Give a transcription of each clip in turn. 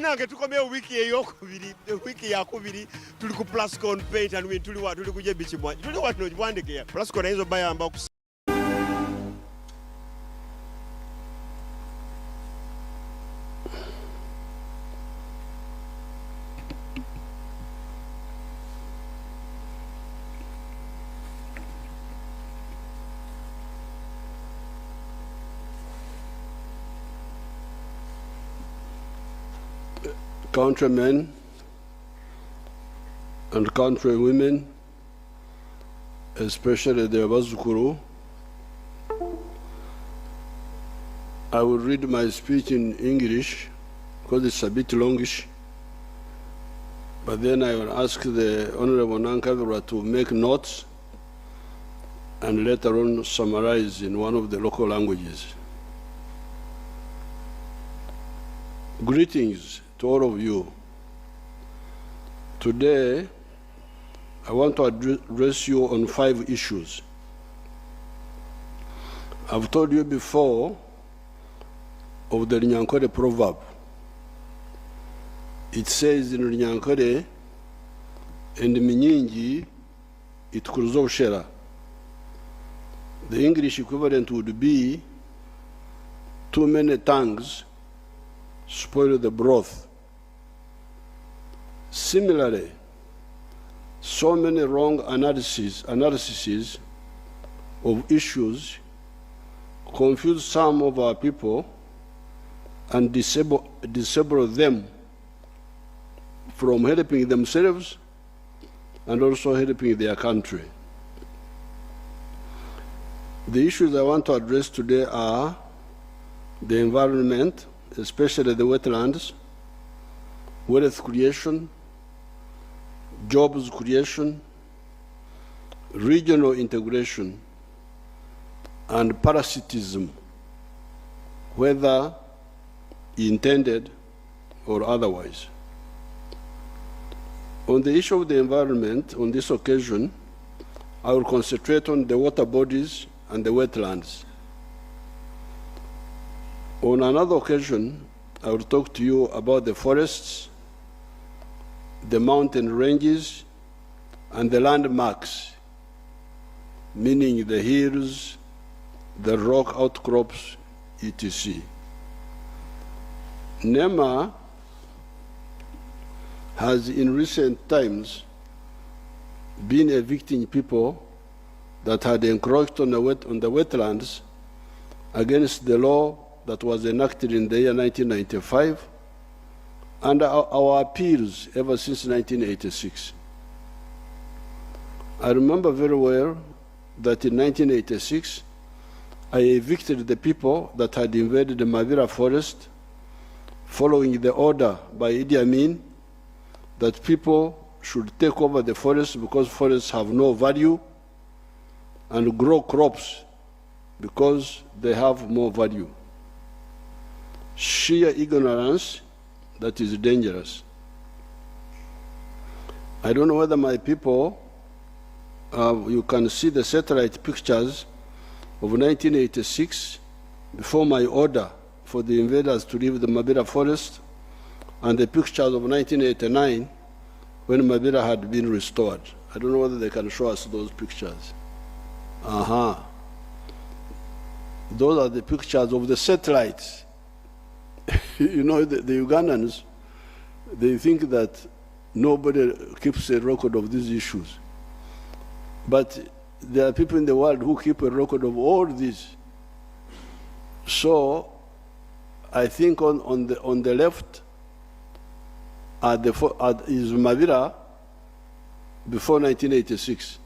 Nange tukomye wiki eyokubiri wiki yakubiri tuli ku Plascon paint and win tuli kuje bichi mwaji tuli watu nojibwandike Plascon hizo bayamba countrymen and countrywomen, especially the Bazukuru. I will read my speech in English because it's a bit longish, but then I will ask the Honorable Nankabira to make notes and later on summarize in one of the local languages. Greetings to all of you. Today, I want to address you on 5 issues. I've told you before of the Runyankore proverb. It says in Runyankore, and minyingi itukuruzo shera. The English equivalent would be, too many tongues spoil the broth. Similarly, so many wrong analyses of issues confuse some of our people and disable them from helping themselves and also helping their country. The issues I want to address today are the environment, especially the wetlands, wealth creation, jobs creation, regional integration, and parasitism, whether intended or otherwise. On the issue of the environment, on this occasion, I will concentrate on the water bodies and the wetlands. On another occasion, I will talk to you about the forests, the mountain ranges, and the landmarks, meaning the hills, the rock outcrops, etc. NEMA has in recent times been evicting people that had encroached on the wetlands against the law that was enacted in the year 1995 and our appeals ever since 1986. I remember very well that in 1986, I evicted the people that had invaded the Mavira forest following the order by Idi Amin that people should take over the forest because forests have no value and grow crops because they have more value. Sheer ignorance that is dangerous. I don't know whether my people, you can see the satellite pictures of 1986 before my order for the invaders to leave the Mabira forest, and the pictures of 1989 when Mabira had been restored. I don't know whether they can show us those pictures. Those are the pictures of the satellites. You know, the Ugandans, they think that nobody keeps a record of these issues. But there are people in the world who keep a record of all these. So I think on the left is Mavira before 1986.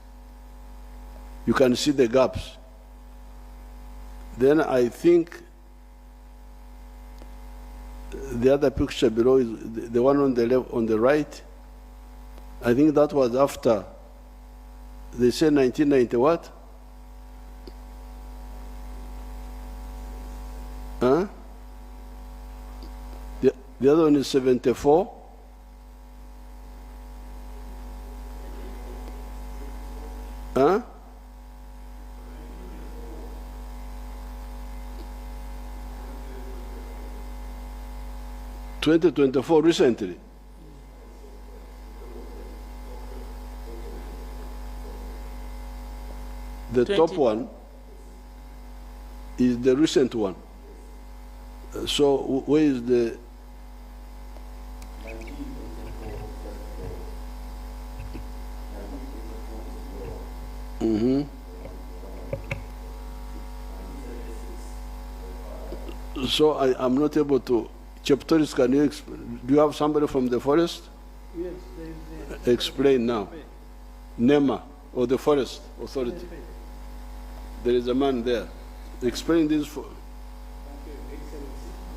You can see the gaps. Then I think the other picture below is the one on the left, on the right. I think that was after, they said 1990 what? Huh? The other one is 74. Huh? (2024) recently. The top one is the recent one. So where is the? So I'm not able to. Cheptoris, can you do you have somebody from the forest? Yes, there is. Explain now. NEMA or the Forest Authority. There is a man there. Explain this for.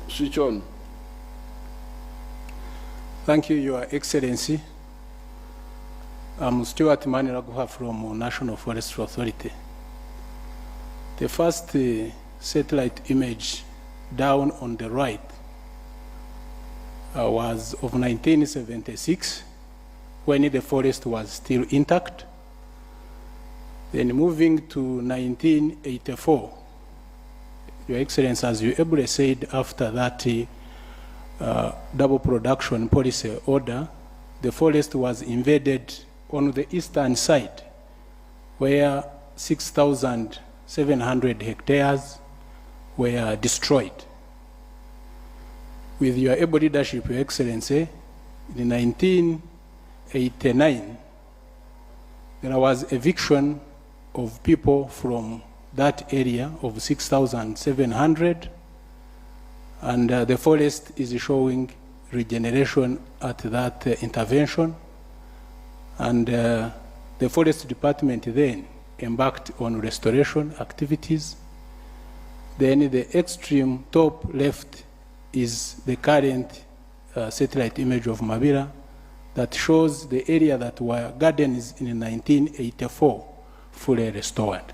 Switch on. Thank you, Your Excellency. I'm Stuart Maniraguha from National Forest Authority. The first satellite image down on the right was of 1976, when the forest was still intact. Then moving to 1984, Your Excellency, as you ably said, after that double production policy order, the forest was invaded on the eastern side, where 6,700 hectares were destroyed. With your able leadership, Your Excellency, in 1989, there was eviction of people from that area of 6,700, and the forest is showing regeneration at that intervention, and the Forest Department then embarked on restoration activities. Then the extreme top left is the current satellite image of Mabira that shows the area that were gardens in 1984 fully restored.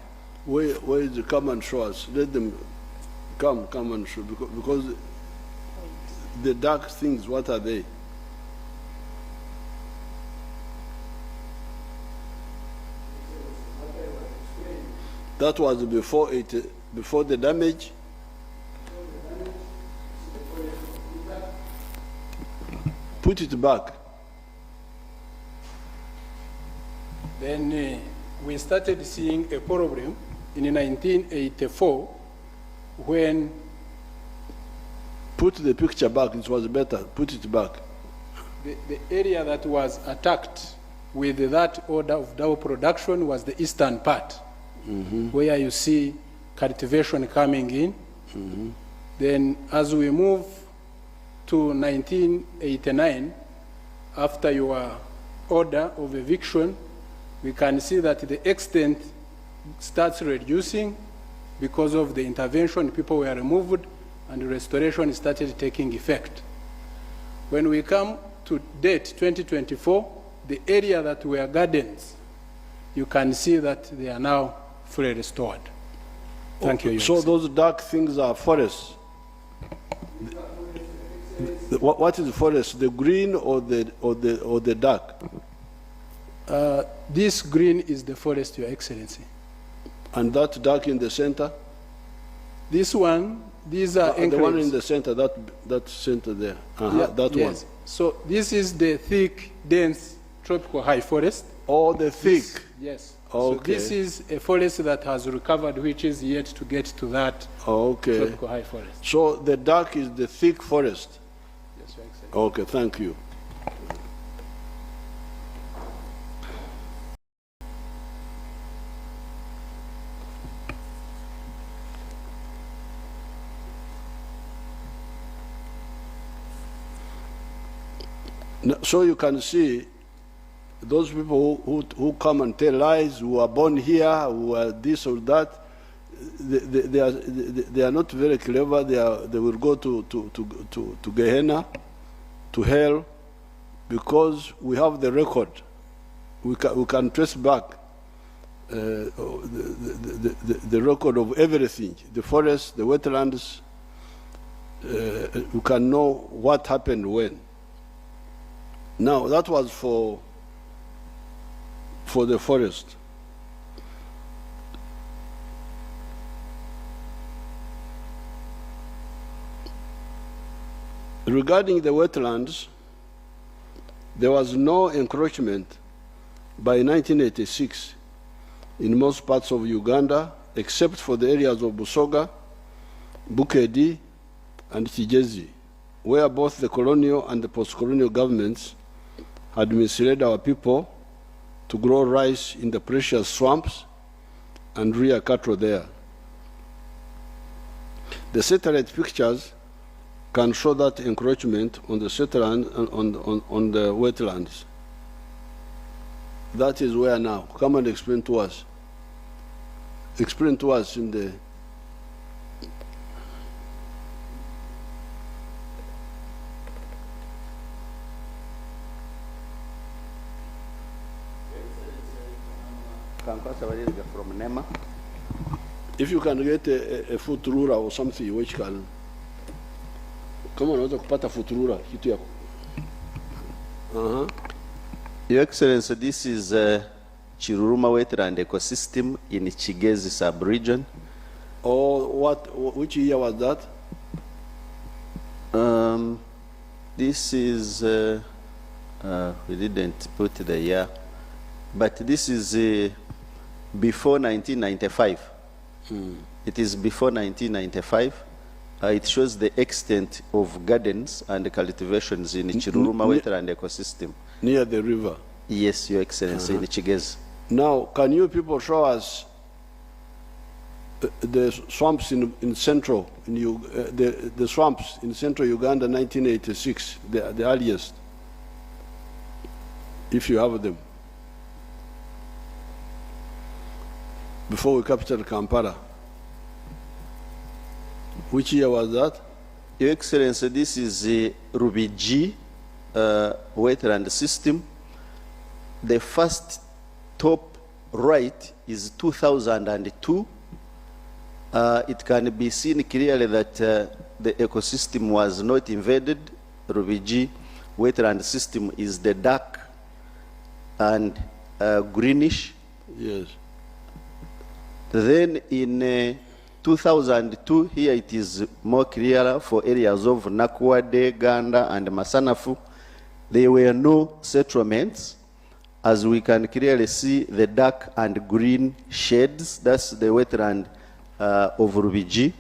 Where is the come and show us? Let them come and show, because the dark things, what are they? That was before the damage. Put it back. Then we started seeing a problem in 1984 when. Put the picture back, it was better. Put it back. The area that was attacked with that order of double production was the eastern part, where you see cultivation coming in. Then as we move to 1989, after your order of eviction, we can see that the extent starts reducing because of the intervention. People were removed and restoration started taking effect. When we come to date 2024, the area that were gardens, you can see that they are now fully restored. Thank you. So those dark things are forests. What is forest? The green or the dark? This green is the forest, Your Excellency. And that dark in the center? This one, these are the one in the center, that center there. Yeah, that yes. one. So this is the thick, dense tropical high forest. Oh, the thick. Yes. So this is a forest that has recovered, which is yet to get to that tropical high forest. So the dark is the thick forest? Yes, Your Excellency. Okay, thank you. So you can see those people who come and tell lies, who are born here, who are this or that, they are not very clever. They will go to Gehenna, to hell, because we have the record. We can trace back the record of everything, the forest, the wetlands. We can know what happened when. Now, that was for the forest. Regarding the wetlands, there was no encroachment by 1986 in most parts of Uganda, except for the areas of Busoga, Bukedi, and Kigezi, where both the colonial and the post-colonial governments had misled our people to grow rice in the precious swamps and rear cattle there. The satellite pictures can show that encroachment on the settlement on the wetlands. That is where now. Come and explain to us. Explain to us in the... From NEMA. If you can get a foot ruler or something which can... Come on, kupata foot ruler, kitu yako. Your Excellency, this is Chiruruma wetland ecosystem in Kigezi sub-region. Which year was that? This is, we didn't put the year, but this is before 1995. It is before 1995. It shows the extent of gardens and cultivations in Chiruruma wetland ecosystem. Near the river? Yes, Your Excellency, in Kigezi. Now, can you people show us the swamps in central, the swamps in central Uganda, 1986, the earliest, if you have them, before we captured Kampala? Which year was that? Your Excellency, this is the Rubiji wetland system. The first top right is 2002. It can be seen clearly that the ecosystem was not invaded. Rubiji wetland system is the dark and greenish. Yes. Then in 2002, here it is more clear for areas of Nakwade, Ganda, and Masanafu. There were no settlements. As we can clearly see the dark and green shades, that's the wetland of Rubiji.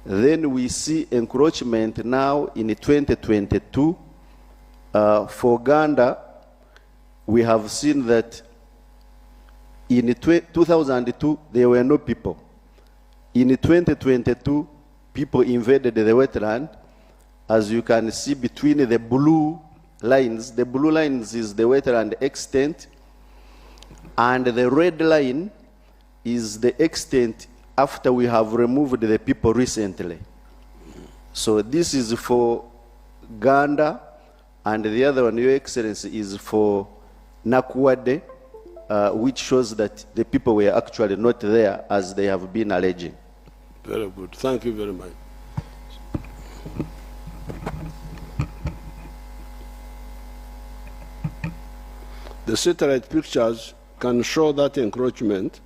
Then we see encroachment now in 2022. For Ganda, we have seen that in 2002, there were no people. In 2022, people invaded the wetland. As you can see between the blue lines is the wetland extent, and the red line is the extent after we have removed the people recently. So this is for Ganda, and the other one, Your Excellency, is for Nakwade, which shows that the people were actually not there as they have been alleging. Very good. Thank you very much. The satellite pictures can show that encroachment.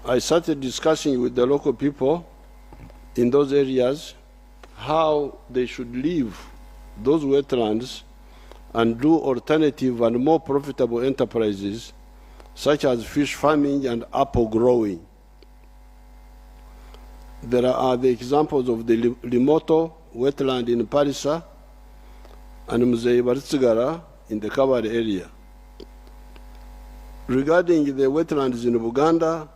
I started discussing with the local people in those areas how they should leave those wetlands and do alternative and more profitable enterprises, such as fish farming and apple growing. There are the examples of the Limoto wetland in Parisa and Museveni in the covered area. Regarding the wetlands in Buganda,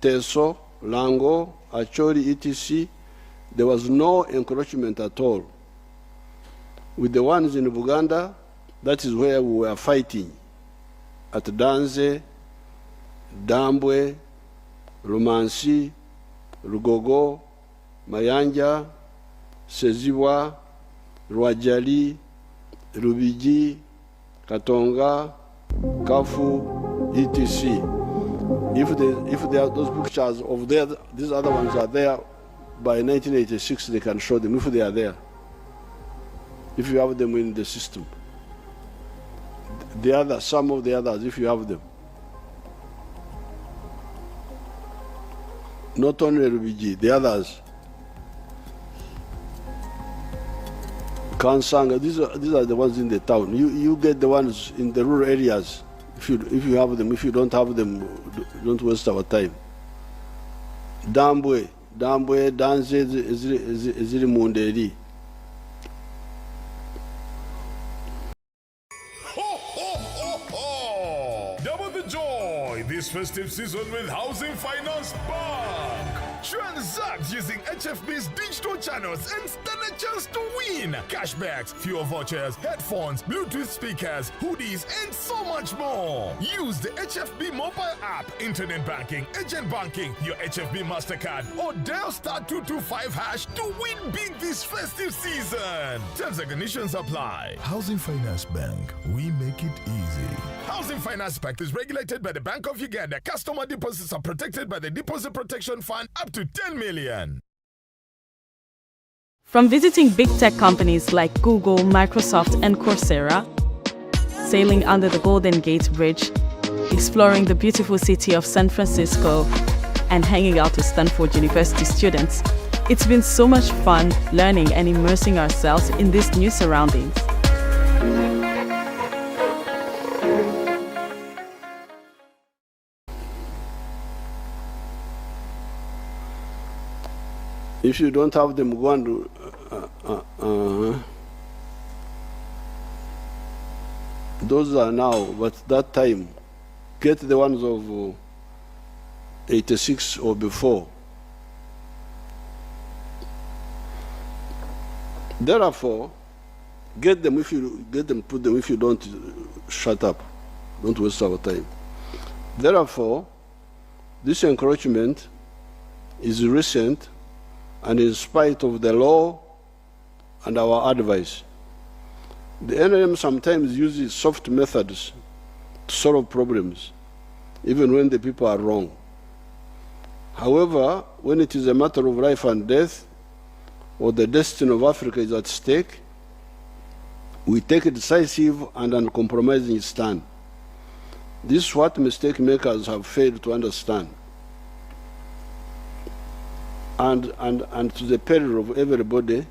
Teso, Lango, Acholi, etc., there was no encroachment at all. With the ones in Buganda, that is where we were fighting, at Danze, Dambwe, Rumansi, Rugogo, Mayanja, Sezibwa, Rwajali, Rubiji, Katonga, Kafu, etc. If there are those pictures of these other ones are there by 1986, they can show them if they are there. If you have them in the system. Some of the others, if you have them. Not only Rubiji, the others. Kansanga, these are the ones in the town. You get the ones in the rural areas. If you have them, if you don't have them, don't waste our time. Dambwe, Danze, Ziri Munderi. Double the joy this festive season with Housing Finance Bank. Transact using HFB's digital channels and stand a chance to win cashbacks, fuel vouchers, headphones, Bluetooth speakers, hoodies, and so much more. Use the HFB mobile app, internet banking, agent banking, your HFB MasterCard, or dial *225# to win big this festive season. Terms and conditions apply. Housing Finance Bank, we make it easy. Housing Finance Bank is regulated by the Bank of Uganda. Customer deposits are protected by the Deposit Protection Fund up to 10 million. From visiting big tech companies like Google, Microsoft, and Coursera, sailing under the Golden Gate Bridge, exploring the beautiful city of San Francisco, and hanging out with Stanford University students, it's been so much fun learning and immersing ourselves in these new surroundings. If you don't have them, go and those are now, but that time, get the ones of 86 or before. Therefore, get them if you get them, put them. If you don't, shut up. Don't waste our time. Therefore, this encroachment is recent, and in spite of the law and our advice. The NRM sometimes uses soft methods to solve problems, even when the people are wrong. However, when it is a matter of life and death, or the destiny of Africa is at stake, we take a decisive and uncompromising stand. This is what mistake makers have failed to understand. And to the peril of everybody,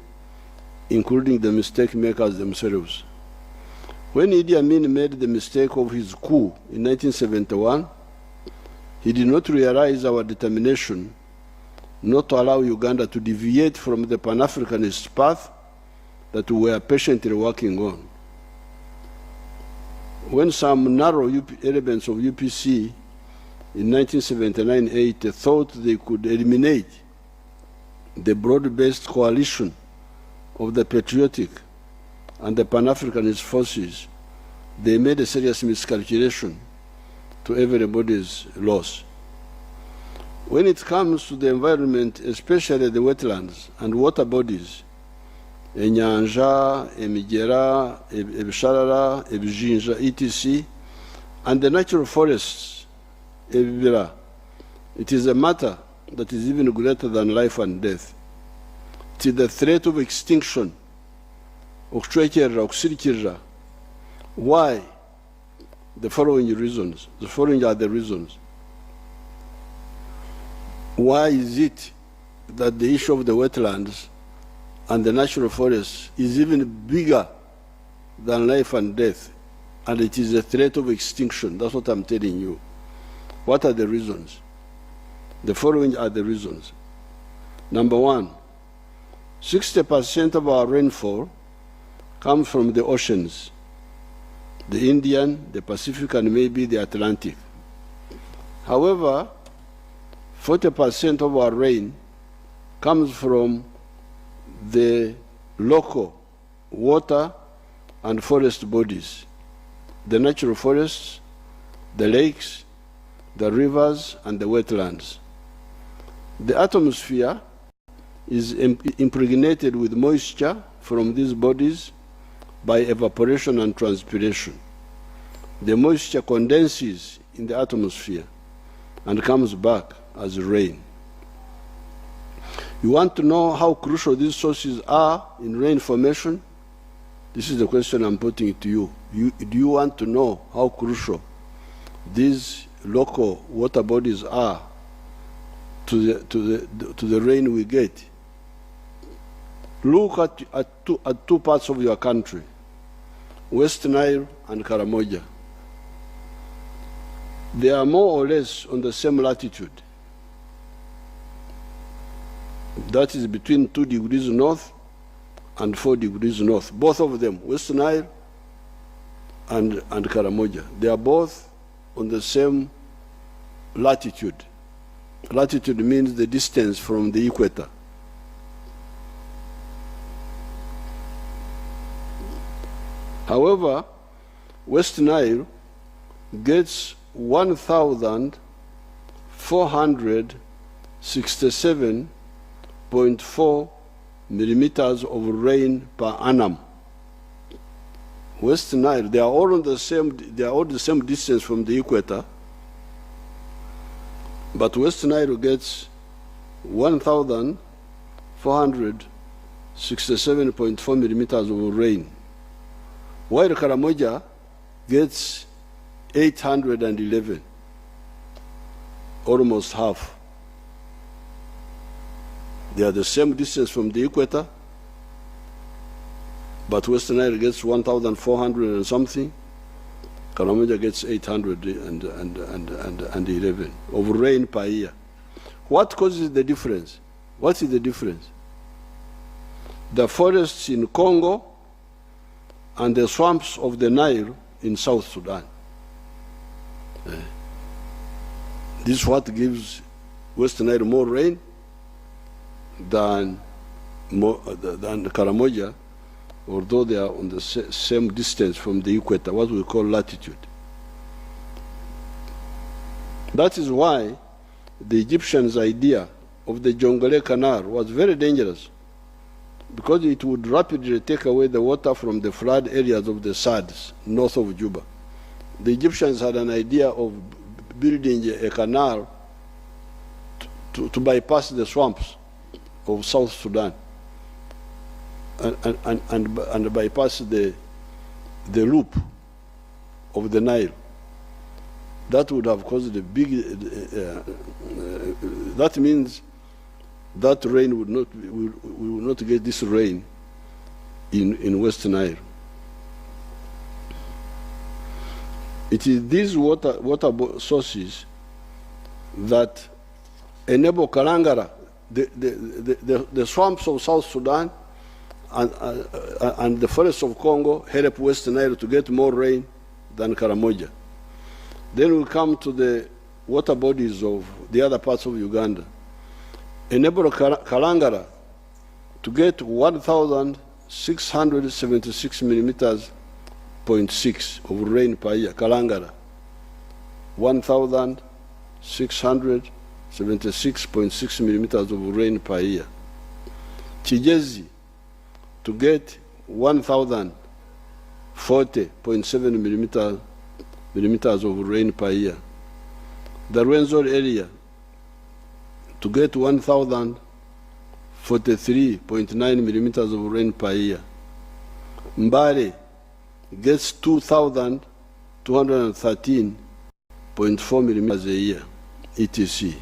including the mistake makers themselves. When Idi Amin made the mistake of his coup in 1971, he did not realize our determination not to allow Uganda to deviate from the Pan-Africanist path that we were patiently working on. When some narrow elements of UPC in 1979-80 thought they could eliminate the broad-based coalition of the patriotic and the Pan-Africanist forces, they made a serious miscalculation to everybody's loss. When it comes to the environment, especially the wetlands and water bodies, Enyanja, Emigera, Ebisharara, Ebijinja, etc., and the natural forests, Ebibira, it is a matter that is even greater than life and death. It is the threat of extinction. Why? The following reasons. The following are the reasons. Why is it that the issue of the wetlands and the natural forests is even bigger than life and death, and it is a threat of extinction? That's what I'm telling you. What are the reasons? The following are the reasons. Number one, 60% of our rainfall comes from the oceans, the Indian, the Pacific, and maybe the Atlantic. However, 40% of our rain comes from the local water and forest bodies, the natural forests, the lakes, the rivers, and the wetlands. The atmosphere is impregnated with moisture from these bodies by evaporation and transpiration. The moisture condenses in the atmosphere and comes back as rain. You want to know how crucial these sources are in rain formation? This is the question I'm putting to you. Do you want to know how crucial these local water bodies are to the rain we get? Look at two parts of your country, West Nile and Karamoja. They are more or less on the same latitude. That is between 2 degrees north and 4 degrees north. Both of them, West Nile and Karamoja, they are both on the same latitude. Latitude means the distance from the equator. However, West Nile gets 1,467.4 millimeters of rain per annum. West Nile, they are all the same distance from the equator, but West Nile gets 1,467.4 millimeters of rain, while Karamoja gets 811, almost half. They are the same distance from the equator, but West Nile gets 1,400 and something, Karamoja gets 811 of rain per year. What causes the difference? What is the difference? The forests in Congo and the swamps of the Nile in South Sudan. This is what gives West Nile more rain than Karamoja, although they are on the same distance from the equator, what we call latitude. That is why the Egyptians' idea of the Jonglei Canal was very dangerous, because it would rapidly take away the water from the flood areas of the SADs north of Juba. The Egyptians had an idea of building a canal to bypass the swamps of South Sudan and bypass the loop of the Nile. That would have caused a big, that means that rain would not, we will not get this rain in West Nile. It is these water sources that enable Kalangara, the swamps of South Sudan and the forests of Congo help West Nile to get more rain than Karamoja. Then we come to the water bodies of the other parts of Uganda. Enable Kalangara to get 1,676 millimeters 0.6 of rain per year. Kalangara, 1,676.6 millimeters of rain per year. Chijezi to get 1,040.7 millimeters of rain per year. The Rwenzori area to get 1,043.9 millimeters of rain per year. Mbale gets 2,213.4 millimeters a year, etc.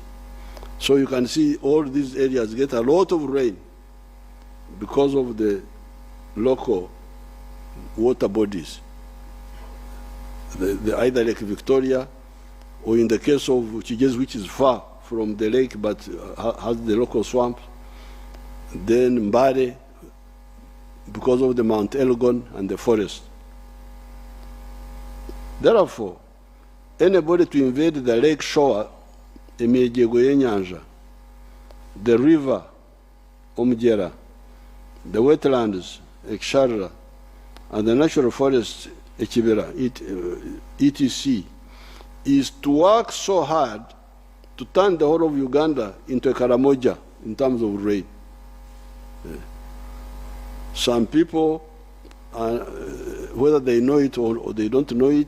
So you can see all these areas get a lot of rain because of the local water bodies, either Lake Victoria or in the case of Chigezi, which is far from the lake but has the local swamp, then Mbare, because of the Mount Elgon and the forest. Therefore, anybody to invade the lake shore, emyejego y'enyanja, the river, Omugera, the wetlands, Ekisharara, and the natural forest, Ekibera, etc., is to work so hard to turn the whole of Uganda into a Karamoja in terms of rain. Some people, whether they know it or they don't know it,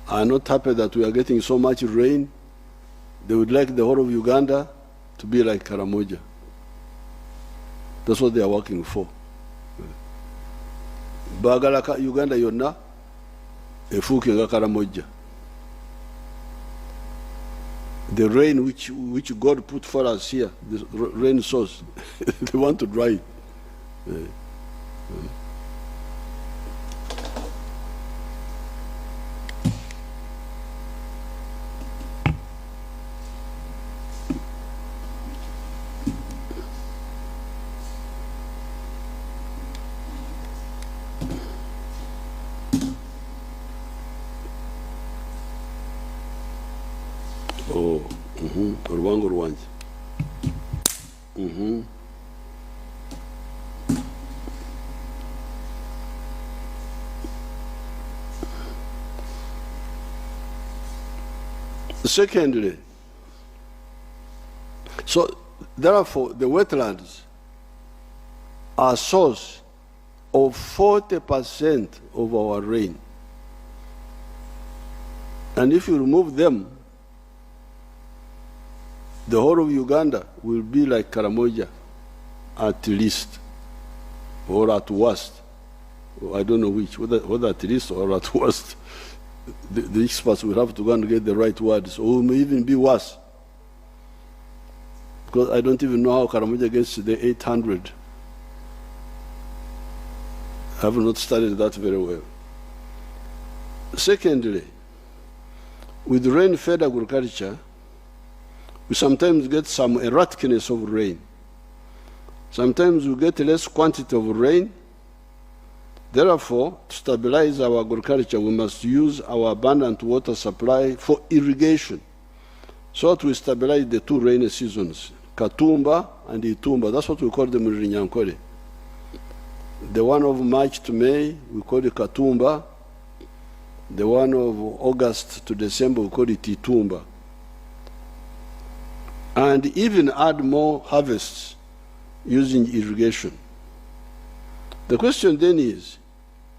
are not happy that we are getting so much rain. They would like the whole of Uganda to be like Karamoja. That's what they are working for. Bagala Uganda yonna efuuke nga Karamoja. The rain which God put for us here, the rain source, they want to dry it. Urubango rwanjye. Secondly, so therefore the wetlands are source of 40% of our rain. And if you remove them, the whole of Uganda will be like Karamoja at least, or at worst. I don't know which, whether at least or at worst. The experts will have to go and get the right words, or it may even be worse. Because I don't even know how Karamoja gets to the 800. I have not studied that very well. Secondly, with rain-fed agriculture, we sometimes get some erraticness of rain. Sometimes we get less quantity of rain. Therefore, to stabilize our agriculture, we must use our abundant water supply for irrigation, so that we stabilize the two rainy seasons, Katumba and Itumba. That's what we call them in Rinyankore. The one of March to May, we call it Katumba. The one of August to December, we call it Itumba. And even add more harvests using irrigation. The question then is,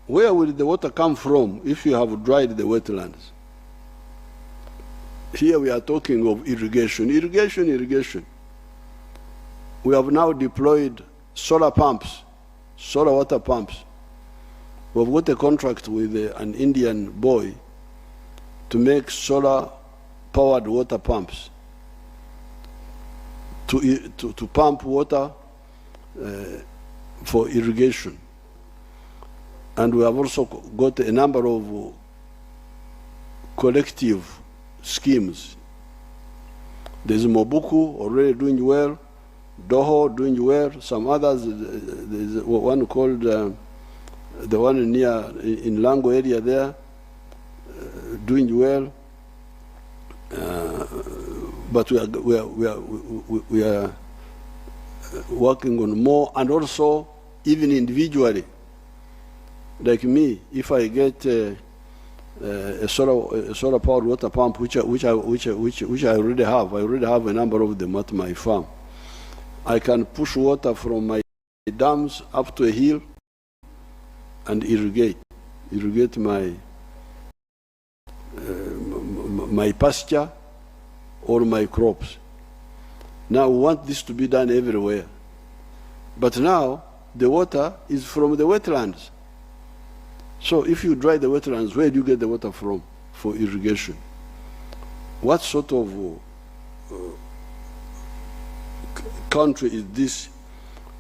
where will the water come from if you have dried the wetlands? Here we are talking of irrigation. Irrigation. We have now deployed solar pumps, solar water pumps. We've got a contract with an Indian boy to make solar-powered water pumps to pump water for irrigation. And we have also got a number of collective schemes. There's Mobuku already doing well, Doho doing well, some others, there's one called, the one near, in Lango area there, doing well. But we are working on more, and also even individually. Like me, if I get a solar powered water pump, which I already have. I already have a number of them at my farm. I can push water from my dams up to a hill and irrigate my my pasture or my crops. Now we want this to be done everywhere. But now the water is from the wetlands. So if you dry the wetlands, where do you get the water from for irrigation? What sort of country is this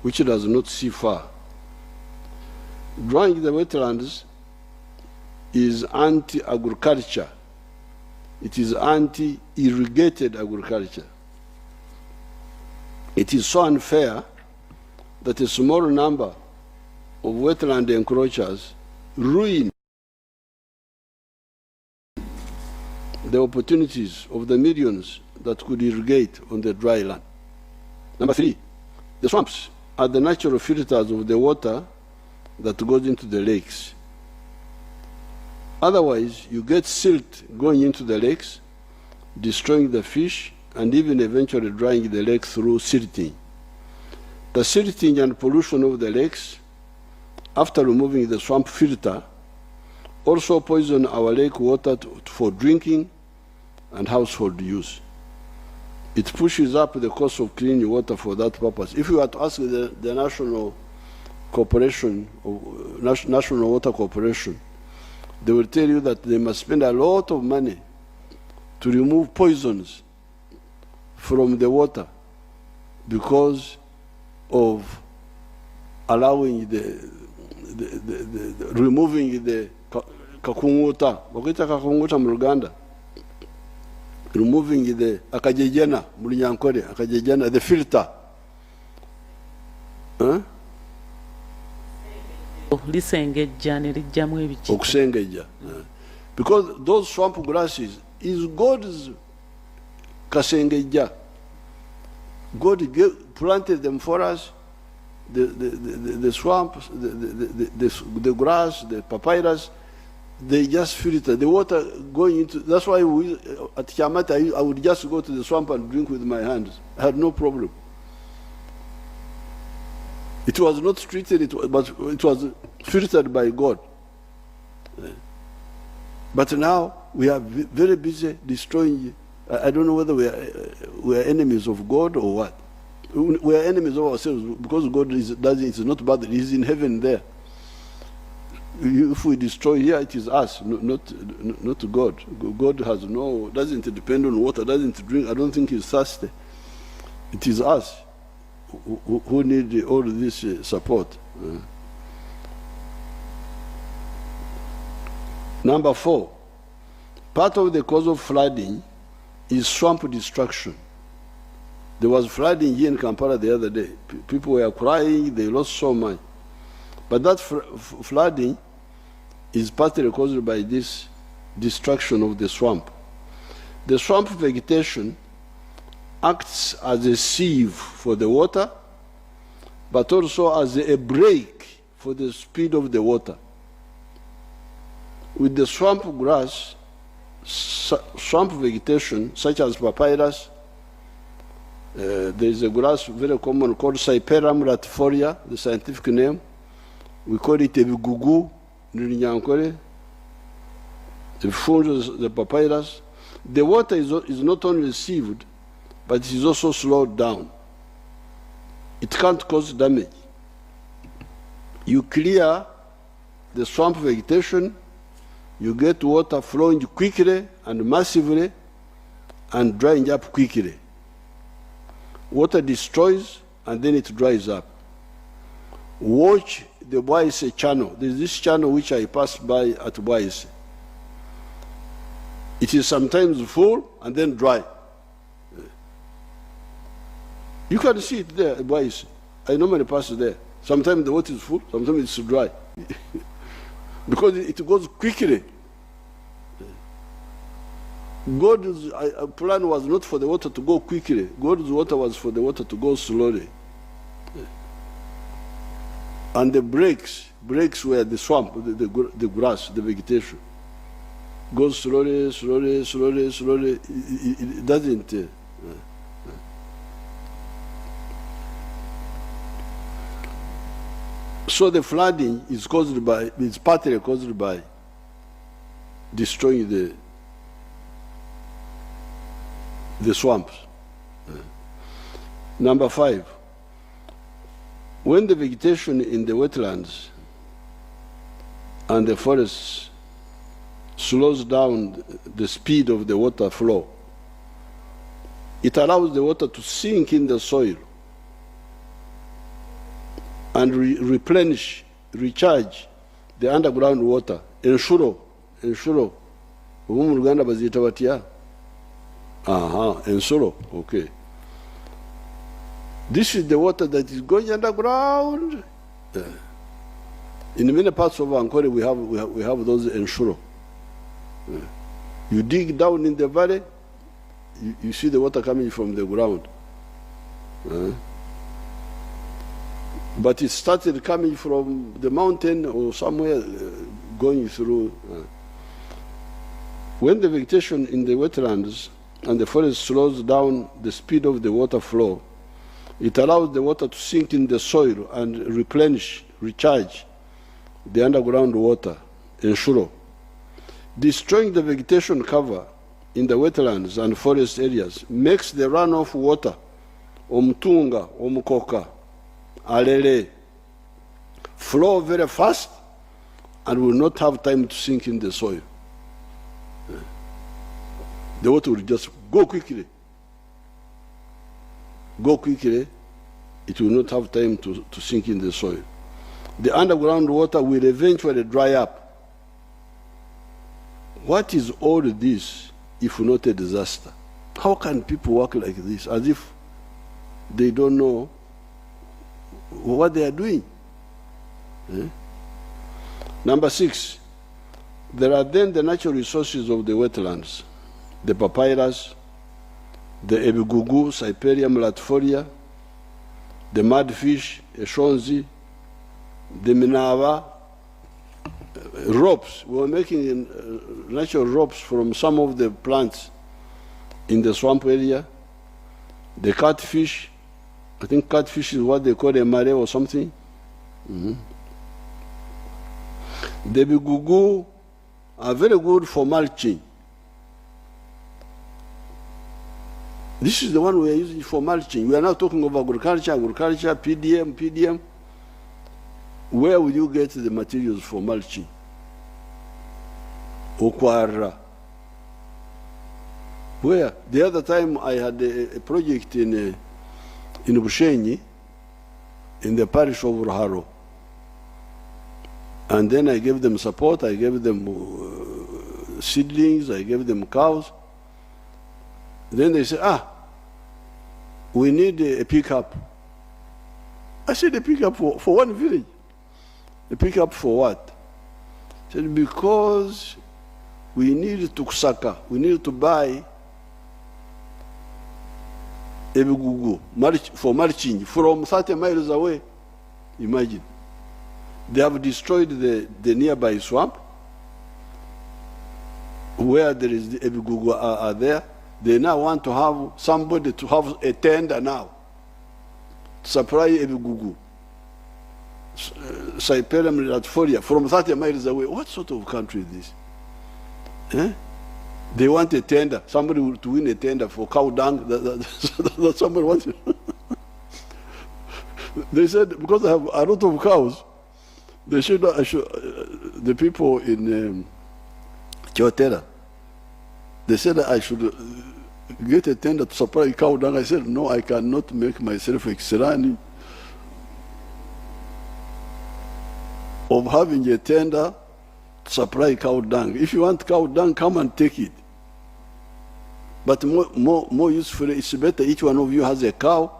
which does not see far? Drying the wetlands is anti-agriculture It is anti-irrigated agriculture. It is so unfair that a small number of wetland encroachers ruin the opportunities of the millions that could irrigate on the dry land. Number 3, the swamps are the natural filters of the water that goes into the lakes. Otherwise, you get silt going into the lakes, destroying the fish, and even eventually drying the lake through silting. The silting and pollution of the lakes, after removing the swamp filter, also poison our lake water for drinking and household use. It pushes up the cost of clean water for that purpose. If you were to ask the National Corporation, National Water Corporation, they will tell you that they must spend a lot of money to remove poisons from the water because of allowing removing the kakunguta, wakita kakunguta mu Luganda, removing the akajejena mu Lunyankore, akajejena, the filter. Okusengeja. Because those swamp grasses is God's kasengeja. God planted them for us. The swamps, the grass, the papyrus, they just filter the water going into. That's why at Kiamata I would just go to the swamp and drink with my hands. I had no problem. It was not treated, but it was filtered by God. But now we are very busy destroying. I don't know whether we are enemies of God or what. We are enemies of ourselves because God is not bad. He is in heaven there. If we destroy here, it is us, not God. God doesn't depend on water, doesn't drink. I don't think he's thirsty. It is us who need all this support. Number 4, part of the cause of flooding is swamp destruction. There was flooding here in Kampala the other day. People were crying, they lost so much. But that flooding is partly caused by this destruction of the swamp. The swamp vegetation acts as a sieve for the water, but also as a brake for the speed of the water. With the swamp grass, swamp vegetation, such as papyrus, there is a grass very common called Cyperus latifolia, the scientific name. We call it ebigugu, Nyankore. The papyrus. The water is not only sieved, but it is also slowed down. It can't cause damage. You clear the swamp vegetation, you get water flowing quickly and massively and drying up quickly. Water destroys and then it dries up. Watch the Bwaise channel. There is this channel which I pass by at Bwaise. It is sometimes full and then dry. You can see it there at Bwaise. I normally pass there. Sometimes the water is full, sometimes it's dry. Because it goes quickly. God's plan was not for the water to go quickly. God's water was for the water to go slowly. And the breaks were the swamp, the grass, the vegetation. Goes slowly, slowly, slowly, slowly. It doesn't. So the flooding is partly caused by destroying the swamps. Number 5, when the vegetation in the wetlands and the forests slows down the speed of the water flow, it allows the water to sink in the soil and recharge the underground water, ensure Ubu mu Rwanda bazita batya? Aha, ensolo, okay. This is the water that is going underground. In many parts of Ankole, we have those ensolo. You dig down in the valley, you see the water coming from the ground. But it started coming from the mountain or somewhere going through. When the vegetation in the wetlands and the forest slows down the speed of the water flow, it allows the water to sink in the soil and recharge the underground water, ensure. Destroying the vegetation cover in the wetlands and forest areas makes the runoff water, omtunga, omkoka, alele, flow very fast and will not have time to sink in the soil. The water will just go quickly. Go quickly, it will not have time to sink in the soil. The underground water will eventually dry up. What is all this if not a disaster? How can people work like this as if they don't know what they are doing? Number 6, there are then the natural resources of the wetlands, the papyrus, the ebigugu, Cyperium latifolia, the mudfish, eshonzi, the minava, ropes. We were making natural ropes from some of the plants in the swamp area. The catfish, I think catfish is what they call a mare or something. The bigugu are very good for mulching. This is the one we are using for mulching. We are now talking of agriculture, PDM. Where will you get the materials for mulching? Okwara. Where? The other time I had a project in Bushenyi, in the parish of Ruharo. And then I gave them support, I gave them seedlings, I gave them cows. Then they said, we need a pickup. I said, a pickup for one village. A pickup for what? I said, because we need to kusaka, we need to buy ebigugu for mulching from 30 miles away. Imagine. They have destroyed the nearby swamp where there is the ebigugu are there. They now want to have somebody to have a tender now to supply ebigugu, Cyperium latifolia from 30 miles away. What sort of country is this? They want a tender, somebody to win a tender for cow dung. That somebody wants it. They said, because I have a lot of cows, they should, the people in Chiotera, they said that I should get a tender to supply cow dung. I said, no, I cannot make myself exerani of having a tender to supply cow dung. If you want cow dung, come and take it. But more usefully, it's better each one of you has a cow.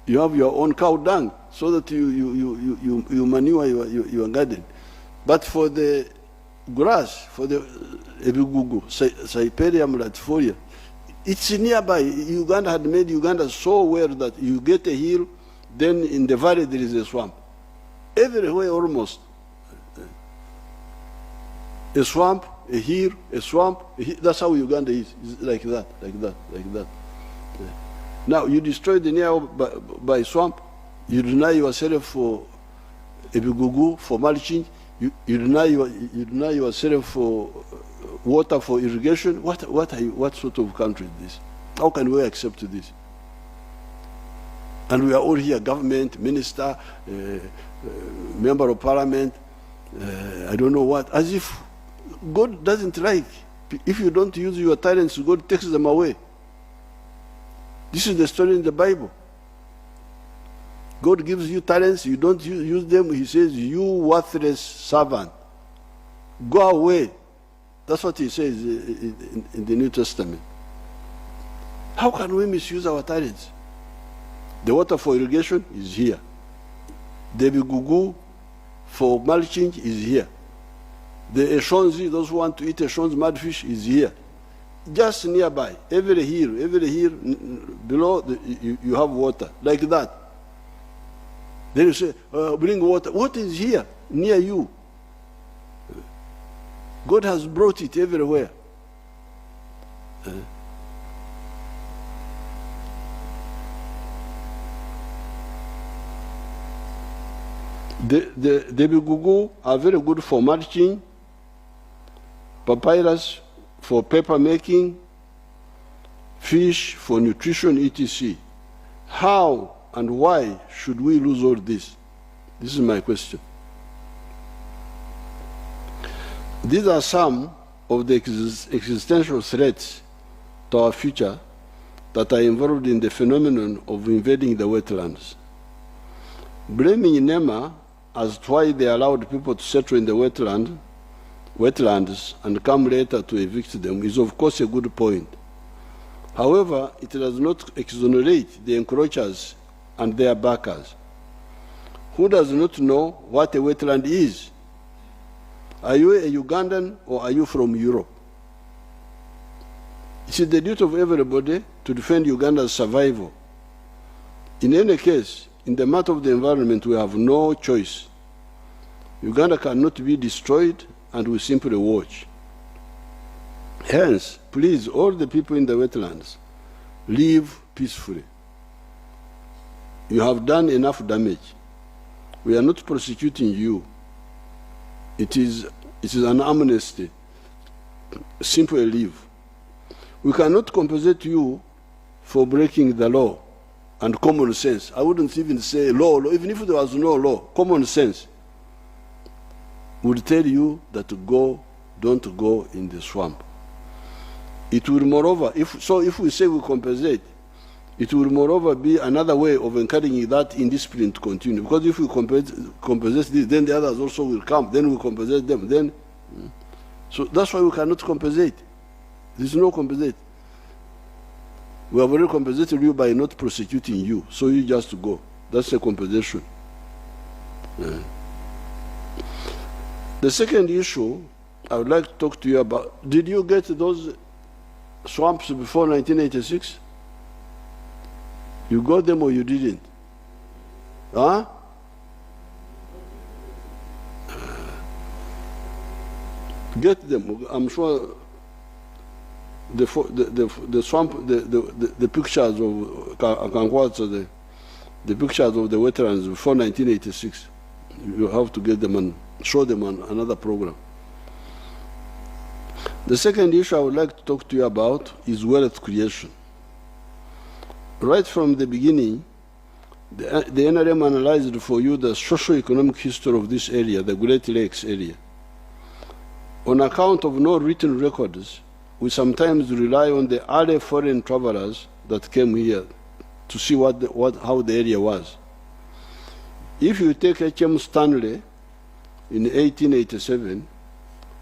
You have your own cow dung so that you manure your garden. But for the grass, for the ebigugu, Cyperium latifolia, it's nearby. Uganda had made Uganda so well that you get a hill, then in the valley there is a swamp. Everywhere almost. A swamp, a hill, a swamp. That's how Uganda is. It's like that. Yeah. Now you destroy the nearby swamp. You deny yourself for ebigugu, for mulching. You deny yourself for water for irrigation. What sort of country is this? How can we accept this? And we are all here, government, minister, member of parliament, I don't know what, as if God doesn't like. If you don't use your talents, God takes them away. This is the story in the Bible. God gives you talents, you don't use them, he says, you worthless servant, go away That's what he says in the New Testament. How can we misuse our talents? The water for irrigation is here. The bigugu for mulching is here. The eshonzi, those who want to eat eshonzi, mudfish, is here. Just nearby, every hill below, you have water, like that. Then you say, bring water. What is here, near you? God has brought it everywhere. The bigugu are very good for mulching, papyrus for paper making, fish for nutrition, etc. How and why should we lose all this? This is my question. These are some of the existential threats to our future that are involved in the phenomenon of invading the wetlands. Blaming NEMA as to why they allowed people to settle in the wetlands and come later to evict them is of course a good point. However, it does not exonerate the encroachers and their backers. Who does not know what a wetland is? Are you a Ugandan or are you from Europe? It is the duty of everybody to defend Uganda's survival. In any case, in the matter of the environment, we have no choice. Uganda cannot be destroyed, and we simply watch. Hence, please, all the people in the wetlands, live peacefully. You have done enough damage. We are not prosecuting you. It is an amnesty. Simply leave. We cannot compensate you for breaking the law and common sense. I wouldn't even say law, even if there was no law, common sense would tell you that don't go in the swamp. It will moreover, if we say we compensate, it will moreover be another way of encouraging that indiscipline to continue. Because if we compensate this, then the others also will come, then we compensate them. Then, so that's why we cannot compensate. There's no compensate. We have already compensated you by not prosecuting you, so you just go. That's a compensation. The second issue I would like to talk to you about, did you get those swamps before 1986? You got them or you didn't? Huh? Get them. I'm sure the swamp, the pictures of the pictures of the veterans before 1986. You have to get them and show them on another program. The second issue I would like to talk to you about is wealth creation. Right from the beginning, the NRM analyzed for you the socio-economic history of this area, the Great Lakes area. On account of no written records, we sometimes rely on the early foreign travelers that came here to see how the area was. If you take H.M. Stanley in 1887,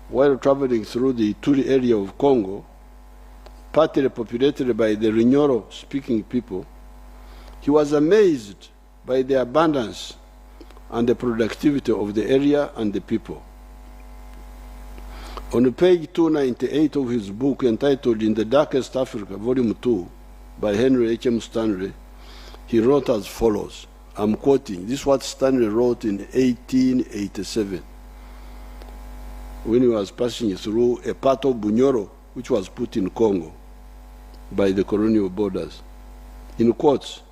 while traveling through the Ituri area of Congo, partly populated by the Rinyoro-speaking people, he was amazed by the abundance and the productivity of the area and the people. On page 298 of his book entitled In the Darkest Africa, Volume 2, by Henry H.M. Stanley, he wrote as follows. I'm quoting. This is what Stanley wrote in 1887 when he was passing through a part of Bunyoro, which was put in Congo by the colonial borders. In quotes,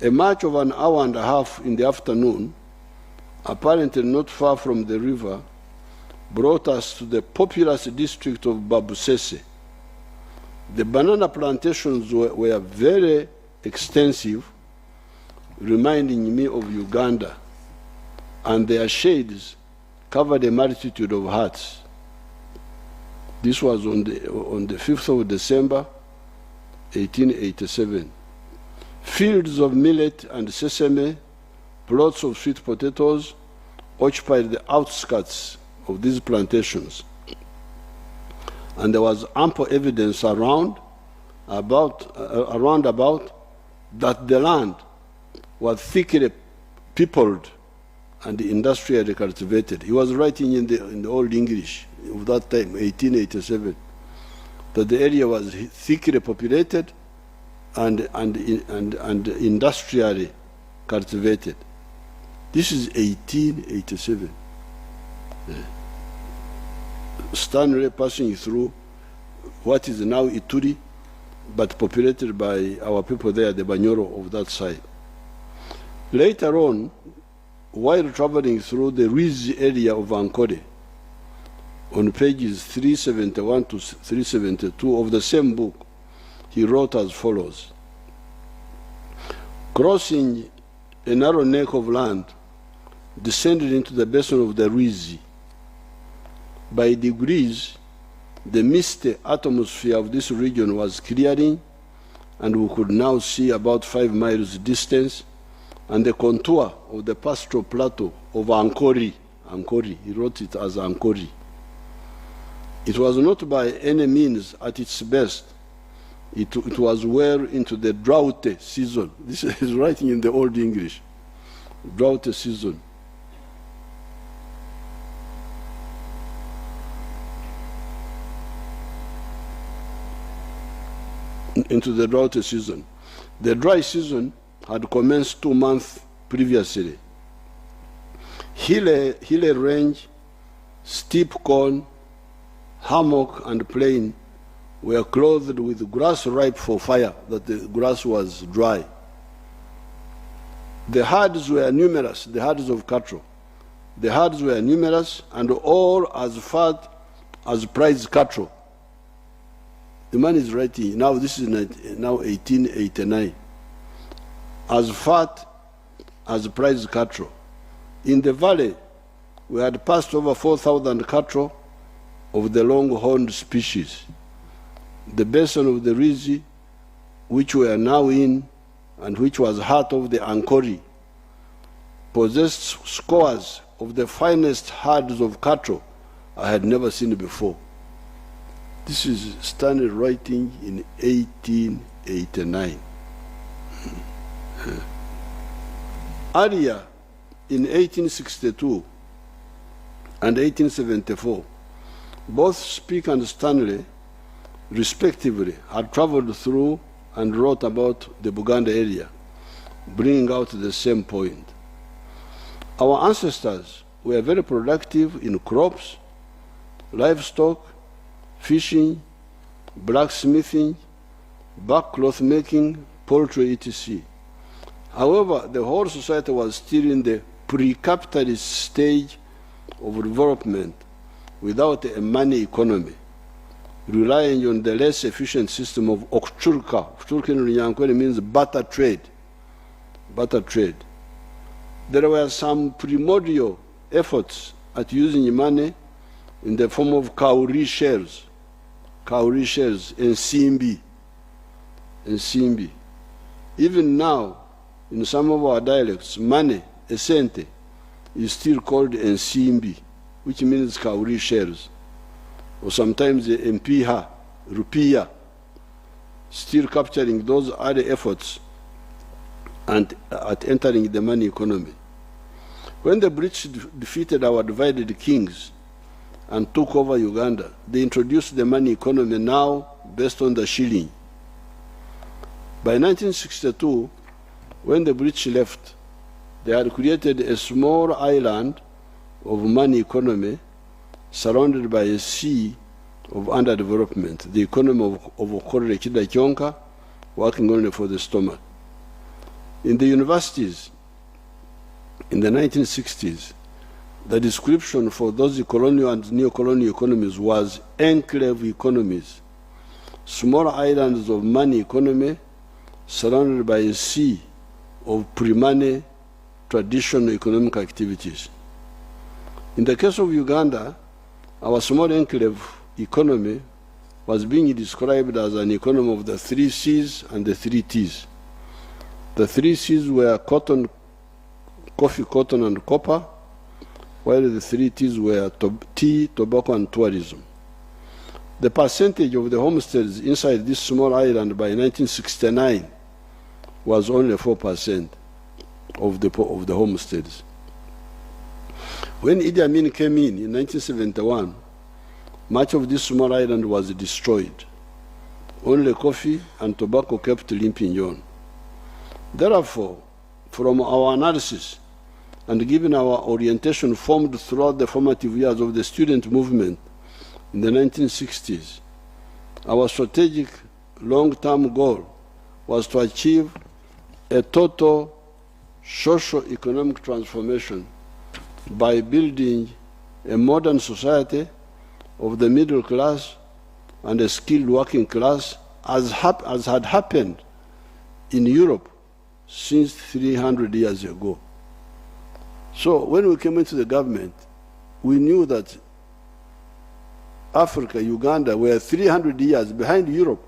a march of an hour and a half in the afternoon, apparently not far from the river, brought us to the populous district of Babusese. The banana plantations were very extensive, reminding me of Uganda, and their shades covered a multitude of huts. This was on the 5th of December, 1887. Fields of millet and sesame, plots of sweet potatoes occupied the outskirts of these plantations. And there was ample evidence around about that the land was thickly peopled and industrially cultivated. He was writing in the Old English of that time, 1887, that the area was thickly populated and industrially cultivated. This is 1887. Stanley passing through what is now Ituri, but populated by our people there, the Banyoro of that side. Later on, while traveling through the Rizi area of Ankole, on pages 371 to 372 of the same book, he wrote as follows: crossing a narrow neck of land, descended into the basin of the Rizi. By degrees, the misty atmosphere of this region was clearing, and we could now see about 5 miles distance and the contour of the pastoral plateau of Ankori. Ankori, he wrote it as Ankori. It was not by any means at its best. It was well into the drought season. This is writing in the Old English. Drought season. Into the drought season. The dry season had commenced 2 months previously. Hilly range, steep corn, hammock, and plain were clothed with grass ripe for fire, that the grass was dry. The herds were numerous, the herds of cattle. The herds were numerous and all as fat as prize cattle. The man is writing, now this is now 1889, as fat as prize cattle. In the valley, we had passed over 4,000 cattle of the long-horned species. The basin of the Rizi, which we are now in, and which was heart of the Ankori, possessed scores of the finest herds of cattle I had never seen before. This is Stanley writing in 1889. Earlier, in 1862 and 1874, both Speke and Stanley, respectively, had traveled through and wrote about the Buganda area, bringing out the same point. Our ancestors were very productive in crops, livestock, fishing, blacksmithing, back cloth making, poultry, etc. However, the whole society was still in the pre-capitalist stage of development without a money economy, relying on the less efficient system of okchurka. Okchurka in Runyankore means barter trade. Barter trade. There were some primordial efforts at using money in the form of kauri shares, and simbi. Even now, in some of our dialects, money, esente, is still called ensimbi, which means kauri shares, or sometimes the mpiha, rupiah, still capturing those other efforts and at entering the money economy. When the British defeated our divided kings and took over Uganda, they introduced the money economy now based on the shilling. By 1962, when the British left, they had created a small island of money economy surrounded by a sea of underdevelopment, the economy of Okorre Kidakyonka, working only for the stomach. In the universities, in the 1960s, the description for those colonial and neo-colonial economies was enclave economies, small islands of money economy surrounded by a sea of pre-money traditional economic activities. In the case of Uganda, our small enclave economy was being described as an economy of the 3 C's and the 3 T's. The 3 C's were cotton, coffee, cotton, and copper, while the 3 T's were tea, tobacco, and tourism. The percentage of the homesteads inside this small island by 1969 was only 4% of the homesteads. When Idi Amin came in 1971, much of this small island was destroyed. Only coffee and tobacco kept limping on. Therefore, from our analysis and given our orientation formed throughout the formative years of the student movement in the 1960s, our strategic long-term goal was to achieve a total socio-economic transformation by building a modern society of the middle class and a skilled working class as had happened in Europe since 300 years ago. So when we came into the government, we knew that Africa, Uganda were 300 years behind Europe.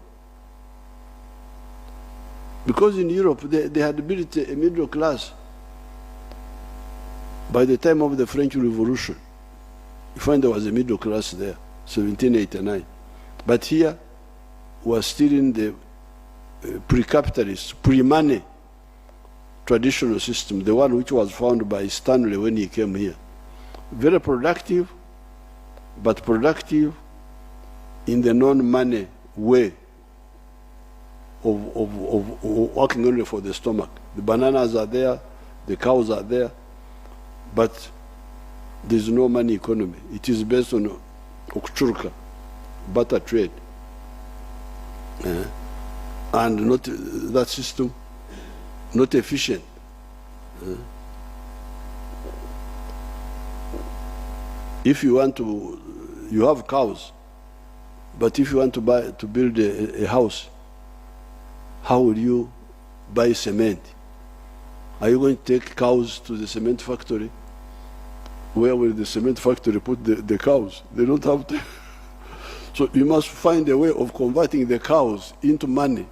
Because in Europe, they had built a middle class by the time of the French Revolution. You find there was a middle class there, 1789. But here, we are still in the pre-capitalist, pre-money traditional system, the one which was found by Stanley when he came here. Very productive, but productive in the non-money way of working only for the stomach. The bananas are there, the cows are there, but there's no money economy. It is based on okchurka, butter trade. And not that system, not efficient. If you want to, you have cows, but if you want to build a house, how will you buy cement? Are you going to take cows to the cement factory? Where will the cement factory put the cows? They don't have to. So you must find a way of converting the cows into money.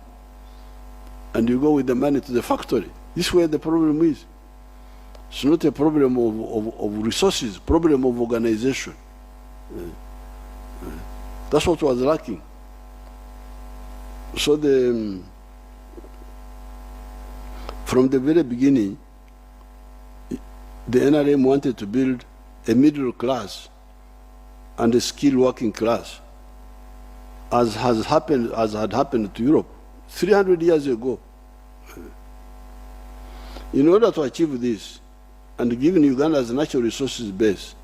And you go with the money to the factory. This is where the problem is. It's not a problem of resources, problem of organization. That's what was lacking. So from the very beginning, the NRM wanted to build a middle class and a skilled working class, as had happened to Europe 300 years ago. In order to achieve this, and given Uganda's natural resources base,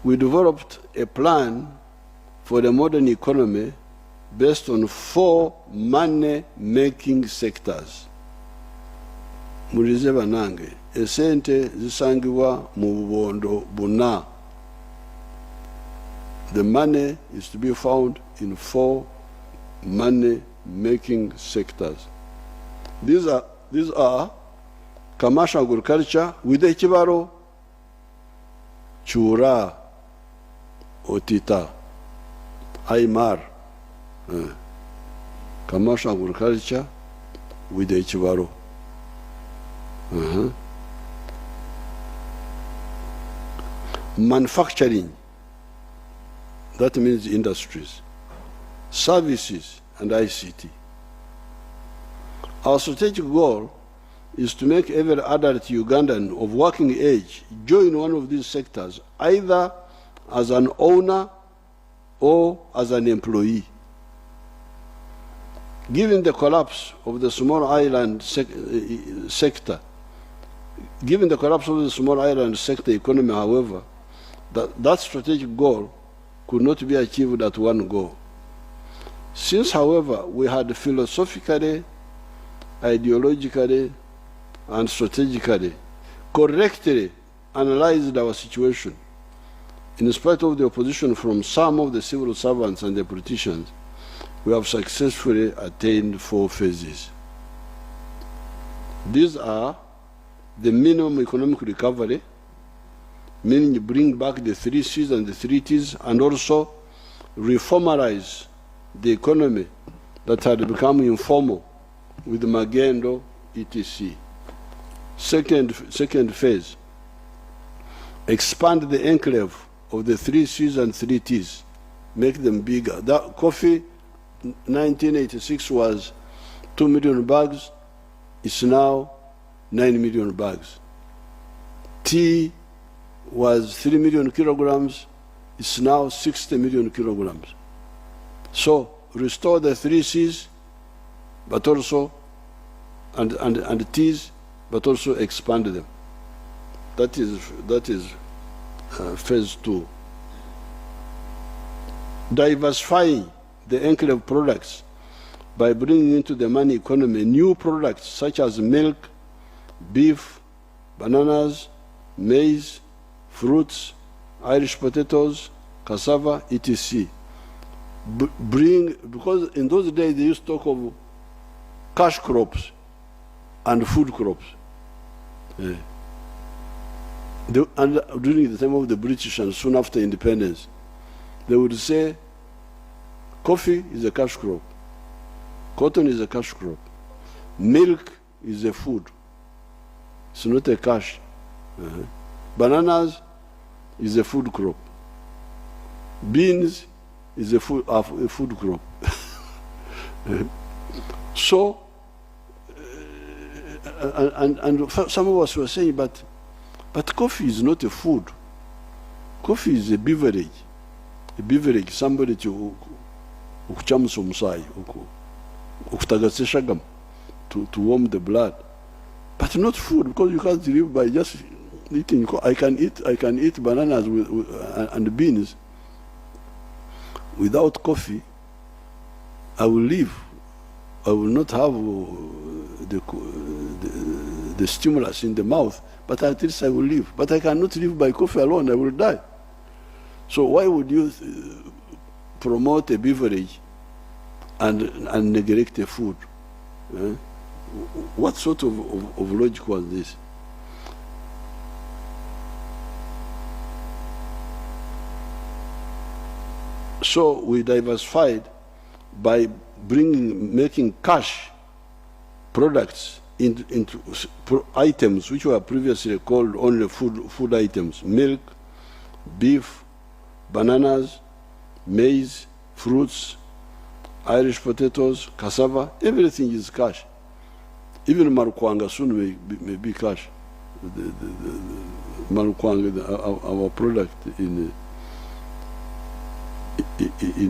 we developed a plan for the modern economy based on 4 money-making sectors. Mulize banange, esente zisangibwa mu bubondo buna. The money is to be found in 4 money-making sectors. These are commercial agriculture with ekibaro, chura, otita, aymar. Commercial agriculture with ekibaro. Manufacturing, that means industries, services, and ICT. Our strategic goal is to make every adult Ugandan of working age join one of these sectors, either as an owner or as an employee. Given the collapse of the small island sector, economy, however, that strategic goal could not be achieved at one go. Since, however, we had philosophically, ideologically, and strategically correctly analyzed our situation, in spite of the opposition from some of the civil servants and the politicians, we have successfully attained 4 phases. These are the minimum economic recovery, meaning bring back the 3 C's and the 3 T's, and also reformalize the economy that had become informal with magendo, etc. Second phase, expand the enclave of the 3 C's and 3 T's, make them bigger. That coffee, 1986 was 2 million bags. It's now 9 million bags. Tea was 3 million kilograms. It's now 60 million kilograms. So restore the 3 C's, but also, and T's, but also expand them. That is phase 2. Diversifying the enclave products by bringing into the money economy new products such as milk, beef, bananas, maize, fruits, Irish potatoes, cassava, etc. Because in those days they used to talk of cash crops and food crops. And during the time of the British and soon after independence, they would say coffee is a cash crop, cotton is a cash crop, milk is a food, it's not a cash. Bananas is a food crop, beans is a food crop. So, and some of us were saying, but coffee is not a food. Coffee is a beverage. A beverage, somebody to warm the blood, but not food, because you can't live by just eating. I can eat bananas and beans. Without coffee, I will live. I will not have the stimulus in the mouth, but at least I will live. But I cannot live by coffee alone, I will die. So why would you promote a beverage and neglect a food? What sort of logic was this? So we diversified by making cash products into items which were previously called only food items: milk, beef, bananas, maize, fruits, Irish potatoes, cassava. Everything is cash. Even marukwanga soon may be cash. The marukwanga, our product in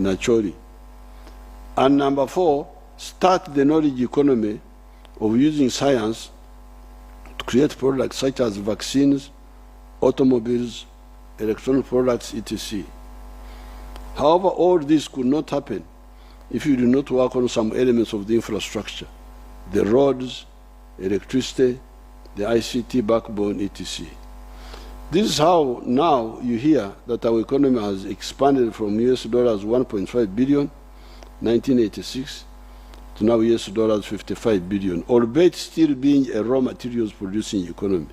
Acholi. And number 4, start the knowledge economy of using science to create products such as vaccines, automobiles, electronic products, etc. However, all this could not happen if you do not work on some elements of the infrastructure: the roads, electricity, the ICT backbone, etc. This is how now you hear that our economy has expanded from US dollars 1.5 billion, 1986, to now US dollars 55 billion, albeit still being a raw materials producing economy.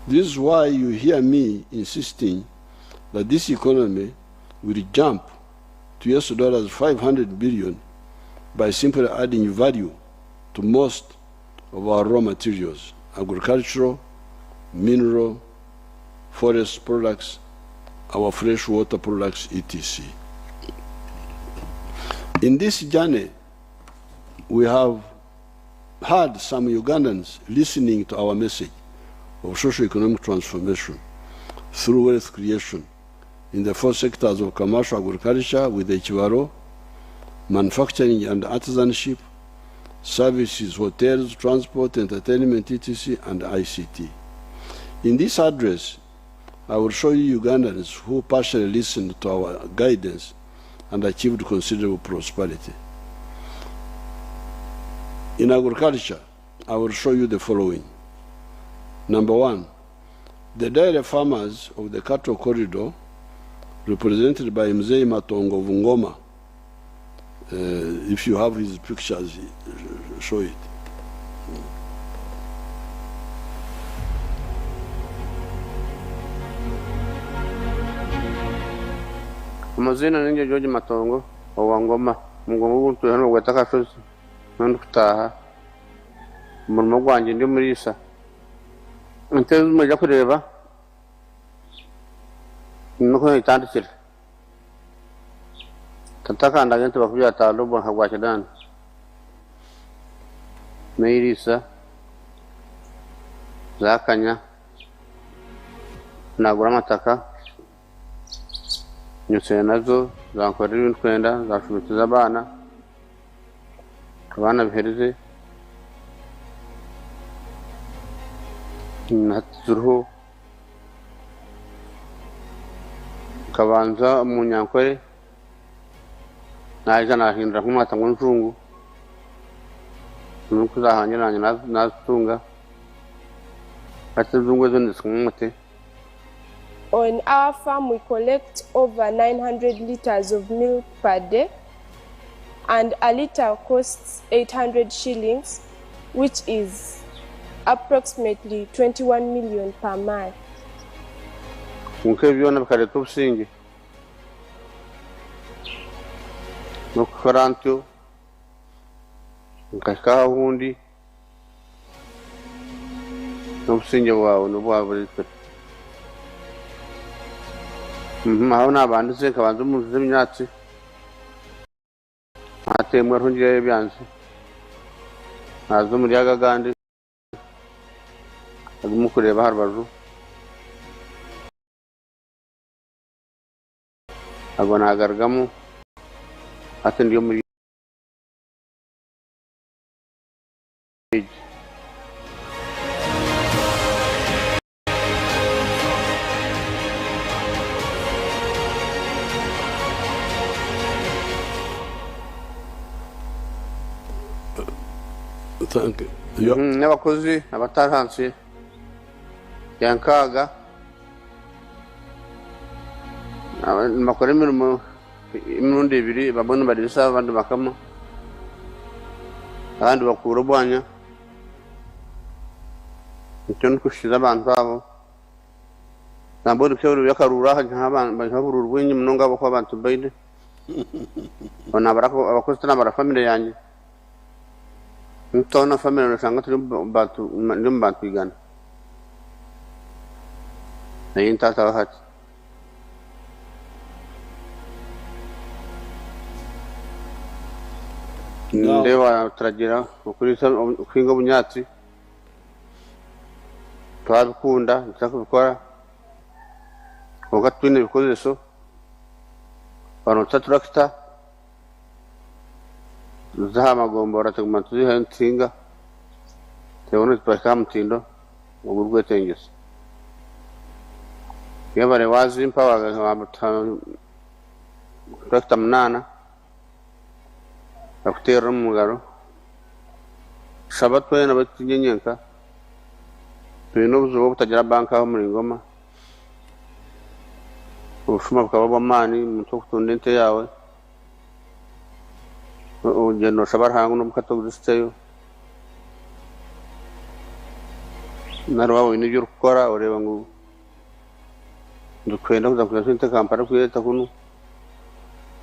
This is why you hear me insisting that this economy will jump to US dollars 500 billion by simply adding value to most of our raw materials: agricultural, mineral, forest products, our freshwater products, etc. In this journey, we have had some Ugandans listening to our message of socio-economic transformation through wealth creation in the 4 sectors of commercial agriculture with Echibaro, manufacturing and artisanship, services, hotels, transport, entertainment, etc., and ICT. In this address, I will show you Ugandans who partially listened to our guidance and achieved considerable prosperity. In agriculture, I will show you the following. Number 1, the dairy farmers of the cattle corridor, represented by Mzee Matongo of Ngoma. If you have his pictures, show it. Amazina ninge George Matongo wa Ngoma Mungu guntu hano gwataka shozi nandi kutaha umurimo gwanje ndi muri isa nteze mujya kureba nuko itandikira tatakanda gente bakubya talobo hagwa kidan meirisa zakanya nagura amataka nyuse nazo zankorera ibintu kwenda zashubitiza abana bihereze natuzuriho kabanza mu nyankore naje nahindura nk'umwata ngo nzungu nuko zahanyuranye nazitunga ati nzungu zo ndisumute. On our farm, we collect over 900 liters of milk per day, and a liter costs 800 shillings, which is approximately 21 million per month. Unkeviona bakareto busingi nukufarantyo nkakaha hundi n'ubusinge bwawe n'ubwabulitwe aho nabanditse kabanza umuzuze imyatsi atemwe rungiye byanze nazo muri agagandi aguma kureba harbaru agona agargamo atendiyo muri n'abakozi abataranse yankaga bakora imirimo imirundi ibiri babona barisa abandi bakama abandi bakura ubwanya icyo nukushiza abantu abo nambona cyoro yakarura nk'abantu urwinyi munonga bako abantu baide ona barako abakozi n'abara family yanjye ntona family nasanga turi mbatu igana nayin tata hati ndewa turagira ukurisa kwinga bunyatsi twabikunda ntakubikora ugatwine bikoresho banotsa turakita zaha magombora tuguma tuziha insinga tebone twaka mutindo ubugwe tengese yabare wazi impawaga turakita munana akutera mugaro shabatwe nabatinyenyenka twino buzo butagira banka aho muri ngoma ushuma bukaba bamani muto kutundente yawe ugendo shabar hangu no bukatogristeyo narwa wini jur kora ureba ngo dukwenda kuza kuzasinte kampara kuyeta kuno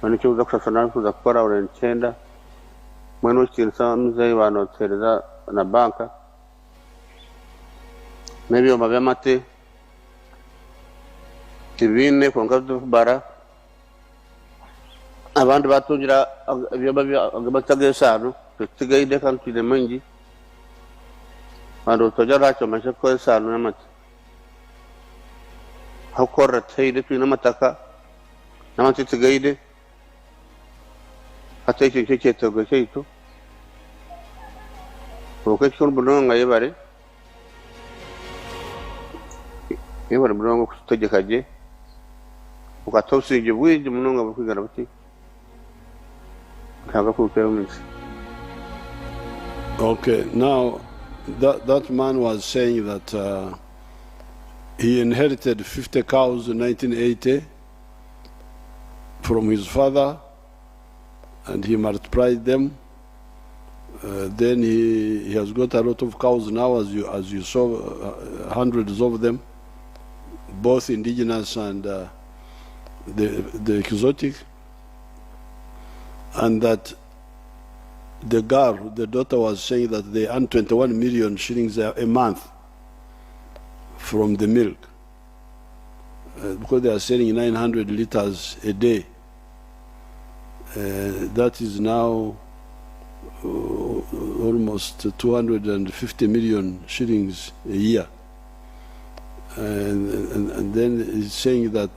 bani cyo uza kushashana kuza kora urencenda mweno kinsa muzai bano tereza na banka nebyo mabamate tibine konka bara abandi batungira batagesano tigaide kantu de mangi ando tojara cyo mashe ko sano namati hakora tayide tuna mataka namati tigaide hatay cyo togo cyo okechon bunonga yebare bunonga kutegekaje ukatosije bwije munonga bukwigara buti kaga kupeumisi. Okay, now that man was saying that he inherited 50 cows in 1980 from his father, and he multiplied them. Then he has got a lot of cows now, as you saw, hundreds of them, both indigenous and the exotic, and that the girl, the daughter, was saying that they earn 21 million shillings a month from the milk because they are selling 900 liters a day. That is now almost 250 million shillings a year. And then he's saying that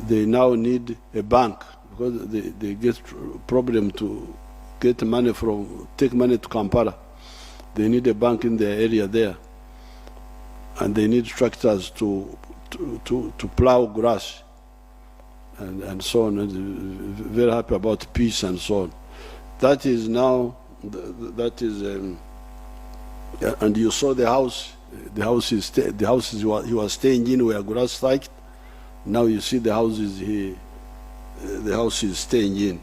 they now need a bank because they get problem to get money take money to Kampala. They need a bank in the area there, and they need tractors to plow grass and so on. And very happy about peace and so on. That is now, that is, and you saw the house. The houses he was staying in were grass site. Now you see the houses the house is staying in.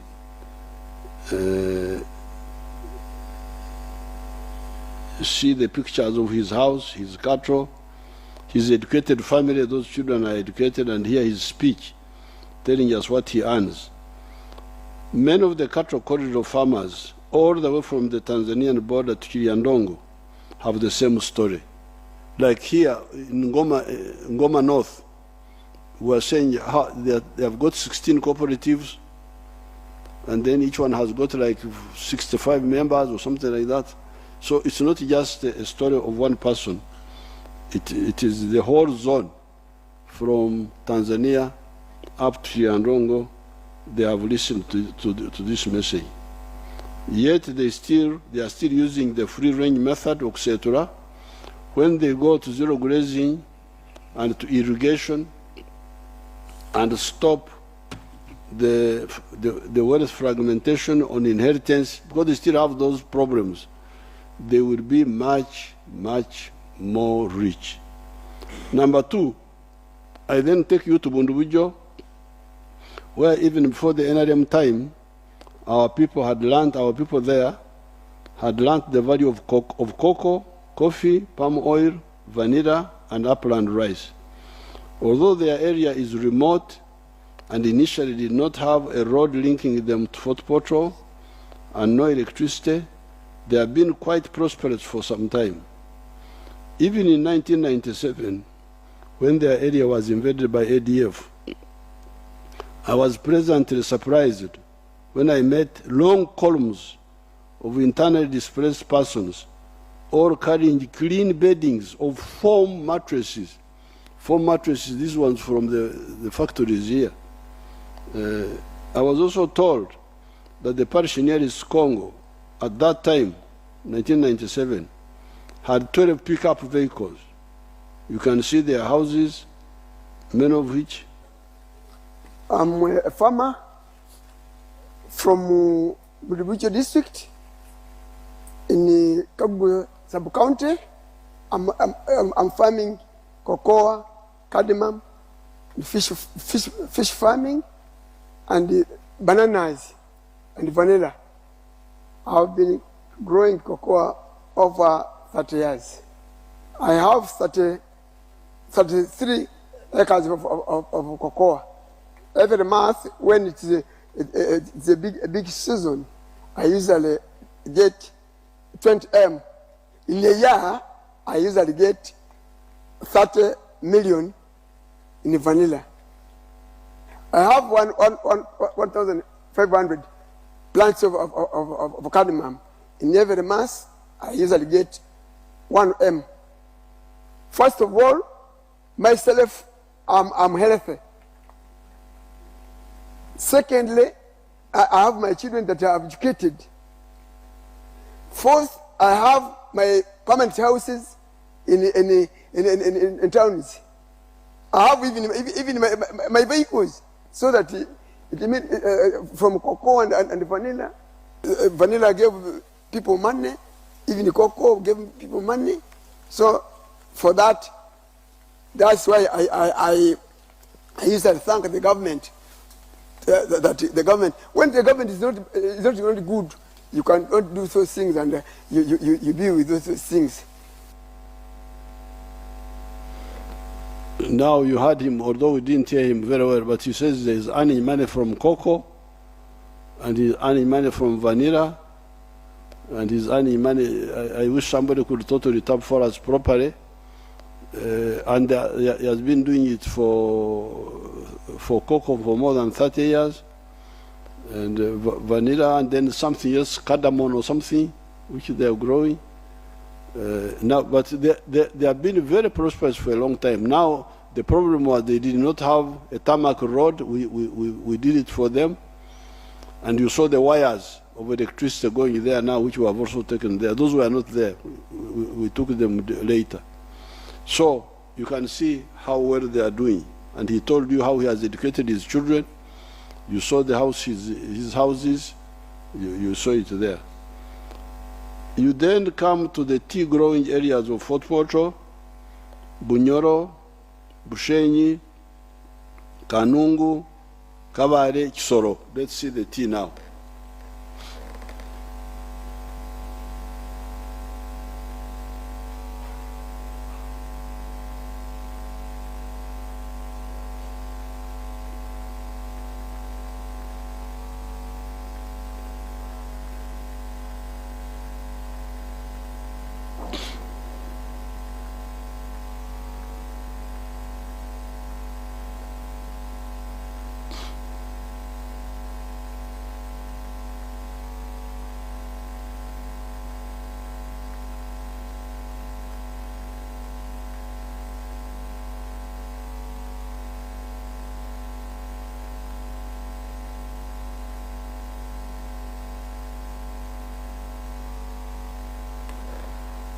See the pictures of his house, his cattle, his educated family. Those children are educated, and hear his speech telling us what he earns. Many of the cattle corridor farmers, all the way from the Tanzanian border to Kiryandongo, have the same story. Like here in Ngoma North, we are saying how they have got 16 cooperatives, and then each one has got like 65 members or something like that. So it's not just a story of one person. It is the whole zone from Tanzania up to Kiryandongo. They have listened to this message. Yet they are still using the free range method, etc. When they go to zero grazing and to irrigation and stop the wealth fragmentation on inheritance, because they still have those problems, they will be much, much more rich. Number two, I then take you to Bundubujo, where even before the NRM time, our people there had learned the value of cocoa, coffee, palm oil, vanilla, and upland rice. Although their area is remote and initially did not have a road linking them to Fort Portal and no electricity, they have been quite prosperous for some time. Even in 1997, when their area was invaded by ADF, I was pleasantly surprised when I met long columns of internally displaced persons, all carrying clean beddings of foam mattresses. Foam mattresses, these ones from the factories here. I was also told that the Parishineris Congo, at that time, 1997, had 12 pickup vehicles. You can see their houses, many of which. I'm a farmer from Budubucho district in Kabuga sub-county. I'm farming cocoa, cardamom, fish farming, and bananas and vanilla. I've been growing cocoa over 30 years. I have 33 acres of cocoa. Every month, when it's a big season, I usually get 20 M. In a year, I usually get 30 million in vanilla. I have 1,500 plants of cardamom. In every month, I usually get 1 M. First of all, myself, I'm healthy. Secondly, I have my children that I have educated. Fourth, I have my permanent houses in towns. I have even my vehicles, so that from cocoa and vanilla. Vanilla gave people money, even the cocoa gave people money. So for that's why I used to thank the government. That the government, when the government is not good, you cannot do those things, and you deal with those things. Now you heard him, although we didn't hear him very well, but he says he's earning money from cocoa, and he's earning money from vanilla, and he's earning money. I wish somebody could totally tap for us properly. And he has been doing it for cocoa for more than 30 years, and vanilla, and then something else, cardamom or something, which they are growing. Now, but they have been very prosperous for a long time. Now, the problem was they did not have a tarmac road. We did it for them. And you saw the wires of electricity going there now, which we have also taken there. Those were not there. We took them later. So you can see how well they are doing. And he told you how he has educated his children. You saw the house, his houses. You saw it there. You then come to the tea growing areas of Fort Portal, Bunyoro, Bushenyi, Kanungu, Kabare, Kisoro. Let's see the tea now.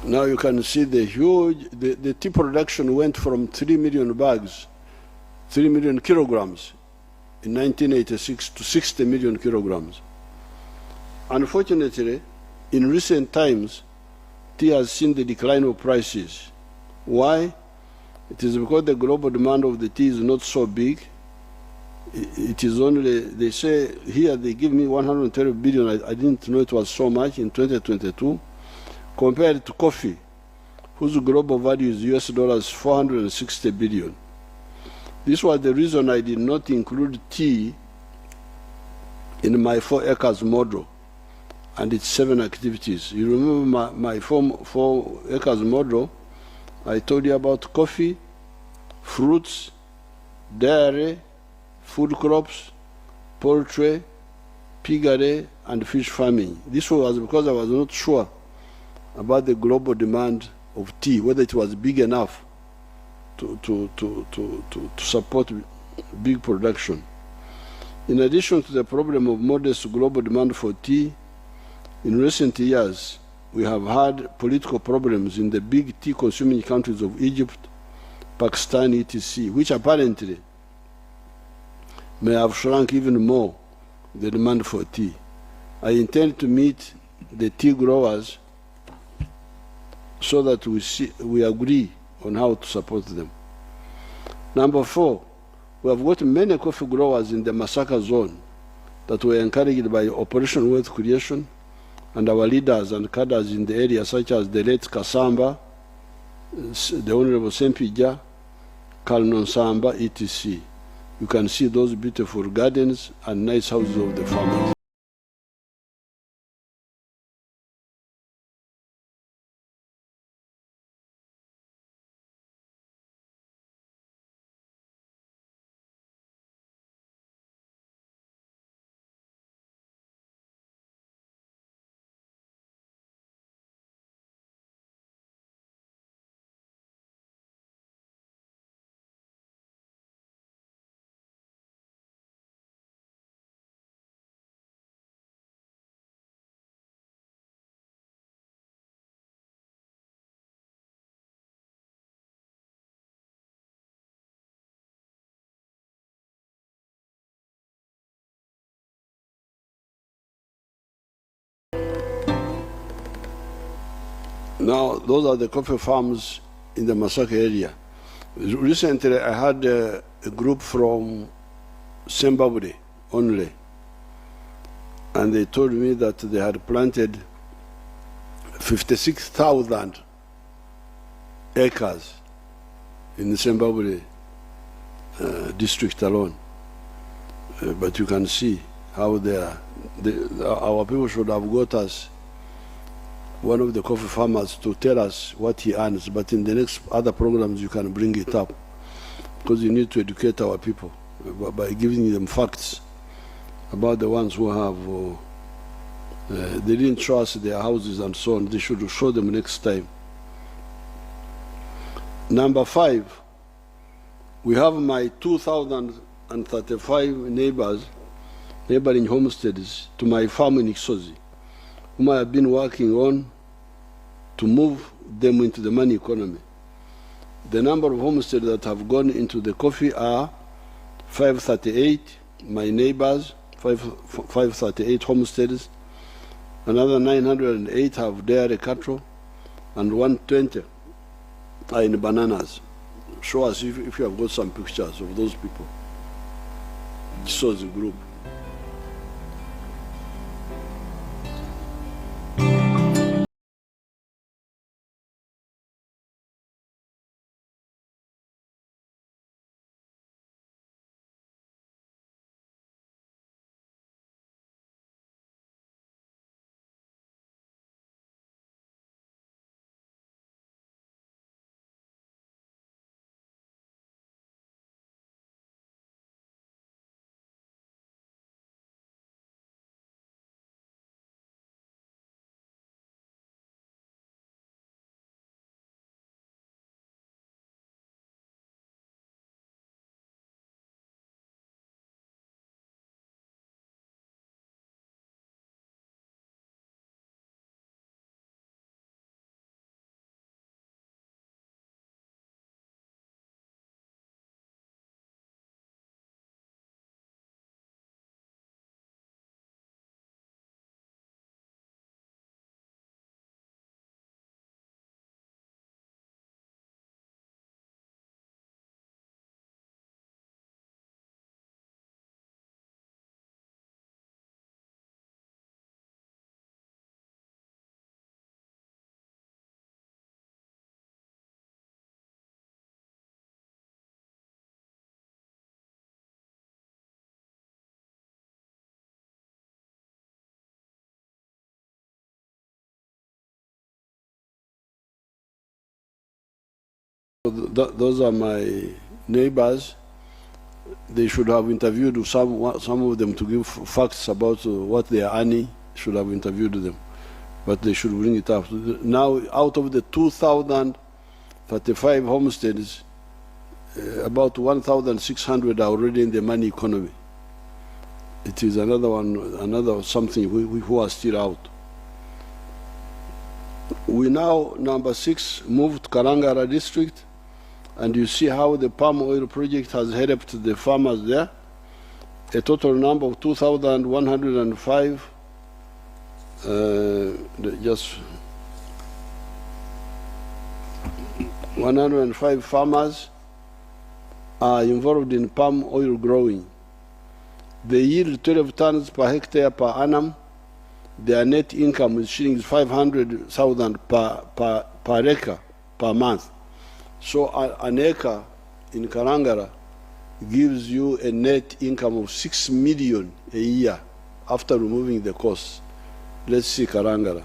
Now you can see the huge, the tea production went from 3 million bags, 3 million kilograms in 1986 to 60 million kilograms. Unfortunately, in recent times, tea has seen the decline of prices. Why? It is because the global demand of the tea is not so big. It is only, they say, here they give me 112 billion. I didn't know it was so much in 2022. Compared to coffee, whose global value is US dollars 460 billion. This was the reason I did not include tea in my 4 acres model and its 7 activities. You remember my 4 acres model, I told you about coffee, fruits, dairy, food crops, poultry, piggery, and fish farming. This was because I was not sure about the global demand of tea, whether it was big enough to support big production. In addition to the problem of modest global demand for tea, in recent years, we have had political problems in the big tea-consuming countries of Egypt, Pakistan, etc., which apparently may have shrunk even more the demand for tea. I intend to meet the tea growers so that we agree on how to support them. Number 4, we have got many coffee growers in the Masaka zone that were encouraged by Operation Wealth Creation and our leaders and cadres in the area, such as the late Kasamba, the Honorable Sempija, Kalnon Samba, etc. You can see those beautiful gardens and nice houses of the farmers. Now, those are the coffee farms in the Masaka area. Recently, I had a group from Zimbabwe only, and they told me that they had planted 56,000 acres in the Zimbabwe district alone. But you can see how they are. Our people should have got us one of the coffee farmers to tell us what he earns, but in the next other programs you can bring it up, because you need to educate our people by giving them facts about the ones who have, they didn't show us their houses and so on. They should show them next time. Number 5, we have my 2,035 neighboring homesteads to my farm in Ixozi, whom I have been working on to move them into the money economy. The number of homesteads that have gone into the coffee are 538, my neighbors, 538 homesteads. Another 908 have dairy cattle, and 120 are in bananas. Show us if you have got some pictures of those people. Shows the group. Those are my neighbors. They should have interviewed some of them to give facts about what they are earning. Should have interviewed them, but they should bring it up. Now, out of the 2,035 homesteads, about 1,600 are already in the money economy. It is another something who are still out. We now, number 6, moved to Karangara district, and you see how the palm oil project has helped the farmers there. A total number of 2,105, just 105 farmers are involved in palm oil growing. They yield 12 tons per hectare per annum. Their net income is shillings 500,000 per acre per month. So an acre in Karangara gives you a net income of 6 million a year after removing the costs. Let's see Karangara.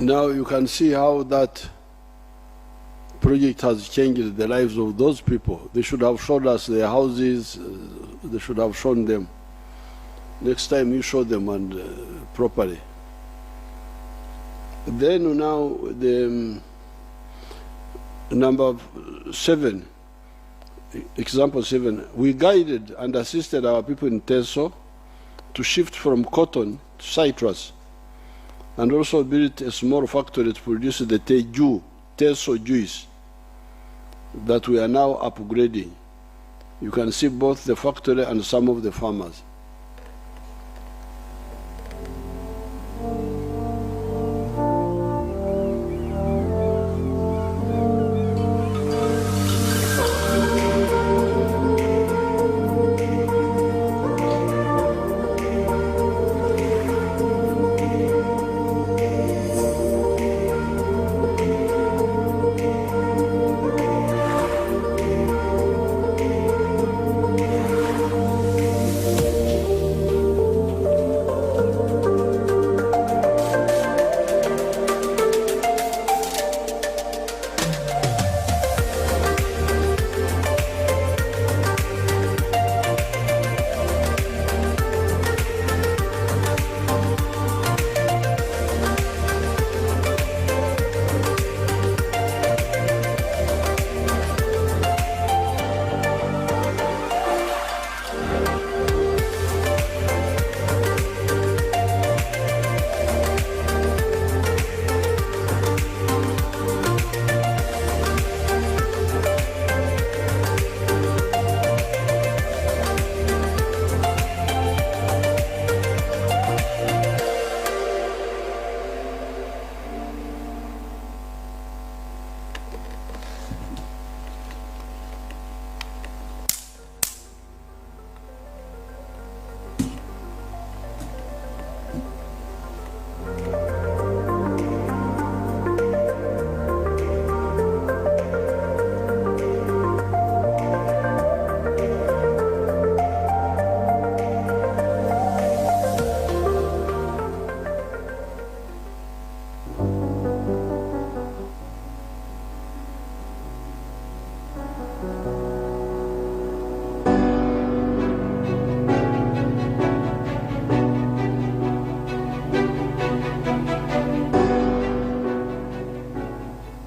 Now you can see how that project has changed the lives of those people. They should have showed us their houses, they should have shown them. Next time you show them and properly. Then now the number 7, example 7, we guided and assisted our people in Teso to shift from cotton to citrus, and also built a small factory to produce the teso juice that we are now upgrading. You can see both the factory and some of the farmers.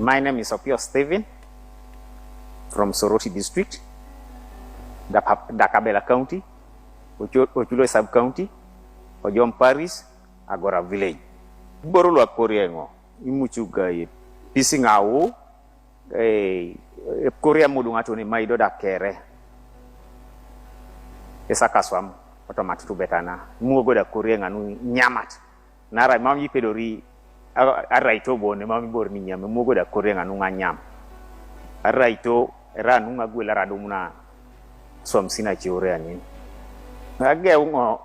My name is Opio Stephen from Soroti District, Dakabela County, Ochulo Sub-County, Ojom Parish, Agora Village. Borolo Koreango, Imuchuga, Pising Awo, Korea Mudungatoni Maido da Kere, Esakaswam, automatic to Betana, Mugo da Korean and Nyamat, Nara Mami Pedori. Araito bone mami borni nyame mogo da korenga nunga nyam araito era nunga gwela radumuna som sina chiore ani age ungo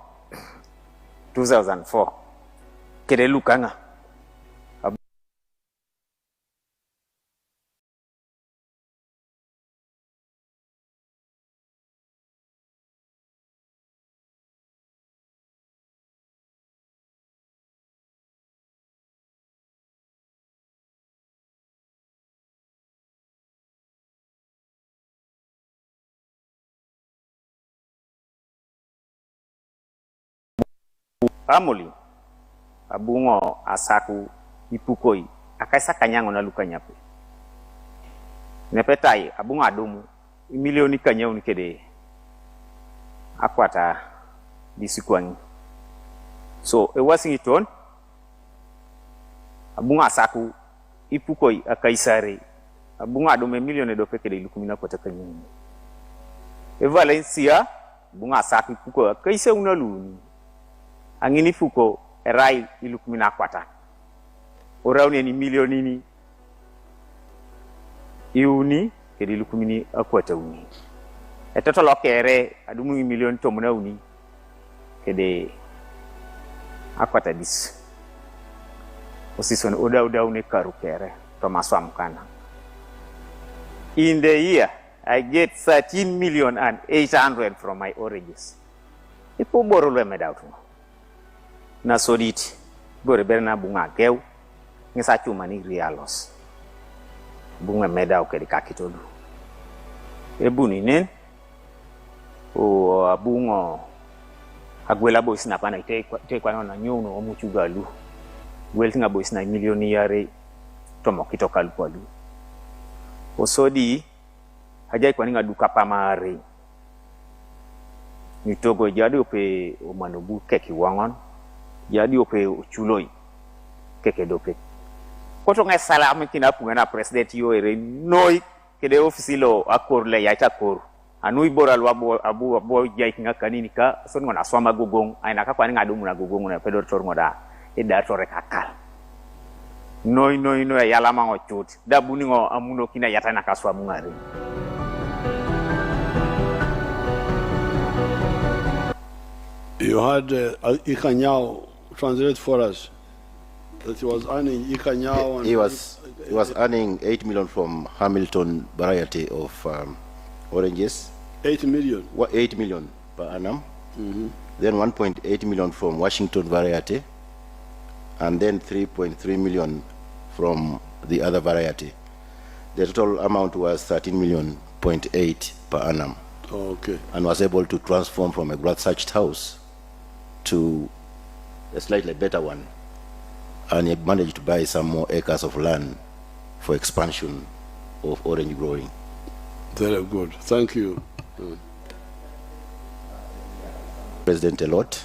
2004 kede lukanga Amoli abungo asaku ipukoi akaisa kanyango na luka nyape nepetai abungo adomu milioni kanyao nikede akwata disikwangi so e Washington abungo asaku ipukoi akaisare abungo adomu milioni dope kede lukumina kwata kanyango e Valencia abungo asaku ipukoi akaisa unaluni angini fuko erai ilukumina kwata orauni ni milioni ni iuni kedi ilukumini akwata uni etoto lokere adumu milioni tomuna uni kede akwata dis osison oda uni karukere tomaso amkana. In the year I get 13,800,000 from my origins. Ipo borolo medautu na soditi bore berna bunga geu ngisa chuma ni realos bunga medau ke dikakitodu ebuni nen o abungo agwela boys na pana ite kwa na nyuno omuchugalu weltinga boys na milioni yare tomo kitoka lukwadu osodi hajai kwa ninga duka pamare Mitogo jadi ope omanubu keki wangon. Jadi ope chuloi keke dope. Koto ngai salam kina pungana president yo ere noi kede ofisilo akor le ya chakor. Anui bora lwa abo jai kinga kanini ka son ngona swama gugong aina ka kwani ngadu muna gugong na pedor tor ngoda e da tore kakal. Noi yala mango chut. Da buningo amuno kina yata na kaswa mungari. You had Ikanyao translate for us that he was earning Ikanyao. He was earning 8 million from Hamilton variety of oranges. 8 million? 8 million per annum. Then 1.8 million from Washington variety. And then 3.3 million from the other variety. The total amount was 13 million, 0.8 per annum. Oh, okay. And was able to transform from a grass-thatched house to a slightly better one. And he managed to buy some more acres of land for expansion of orange growing. Very good. Thank you. President a lot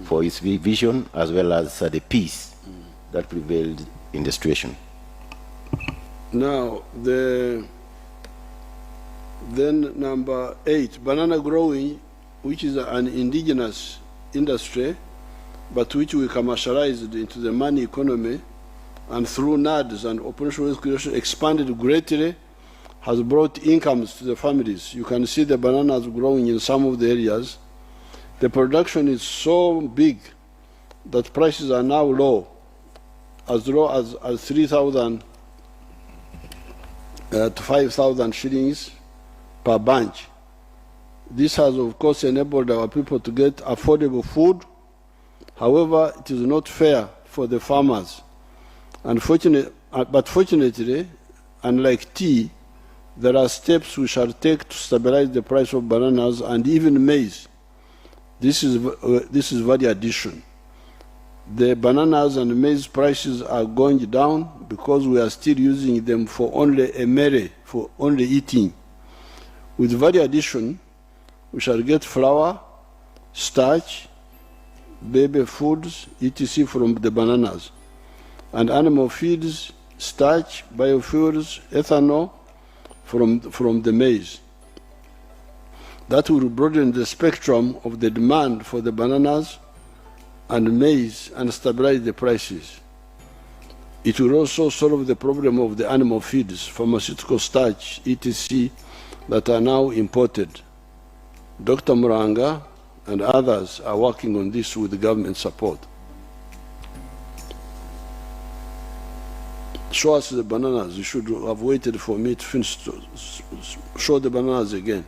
for his vision as well as the peace that prevailed in the situation. Now, then number 8, banana growing, which is an indigenous industry, but which we commercialized into the money economy, and through NADs and operational creation expanded greatly, has brought incomes to the families. You can see the bananas growing in some of the areas. The production is so big that prices are now low as 3,000 to 5,000 shillings per bunch. This has, of course, enabled our people to get affordable food. However, it is not fair for the farmers. But fortunately, unlike tea, there are steps we shall take to stabilize the price of bananas and even maize. This is value addition. The bananas and maize prices are going down because we are still using them for only a mere, for only eating. With value addition, we shall get flour, starch, baby foods, etc. from the bananas, and animal feeds, starch, biofuels, ethanol from the maize. That will broaden the spectrum of the demand for the bananas and maize and stabilize the prices. It will also solve the problem of the animal feeds, pharmaceutical starch, etc., that are now imported. Dr. Muranga and others are working on this with government support. Show us the bananas. You should have waited for me to finish to show the bananas again.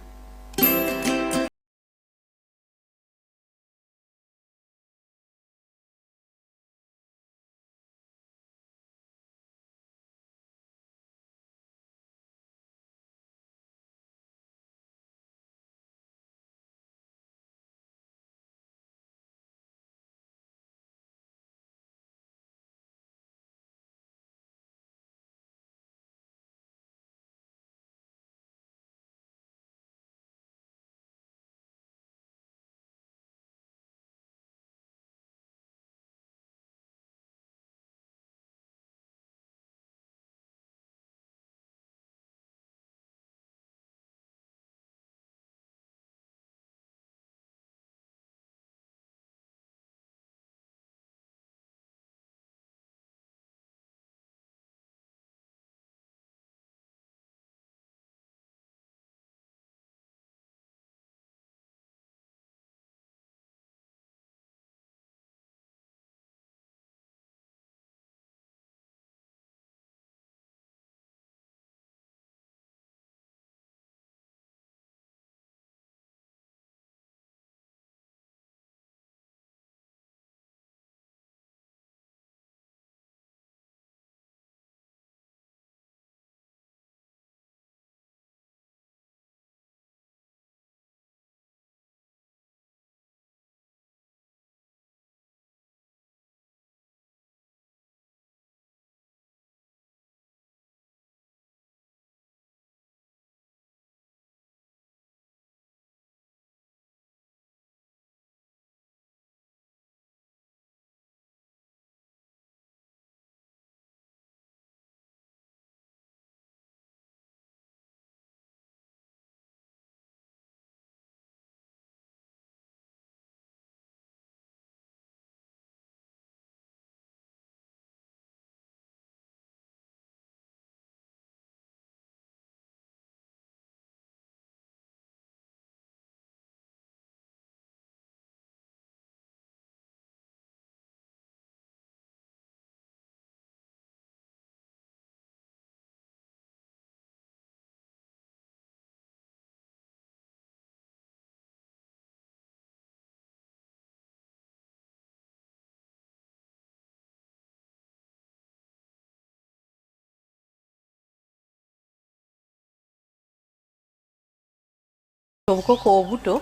Obukoko obuto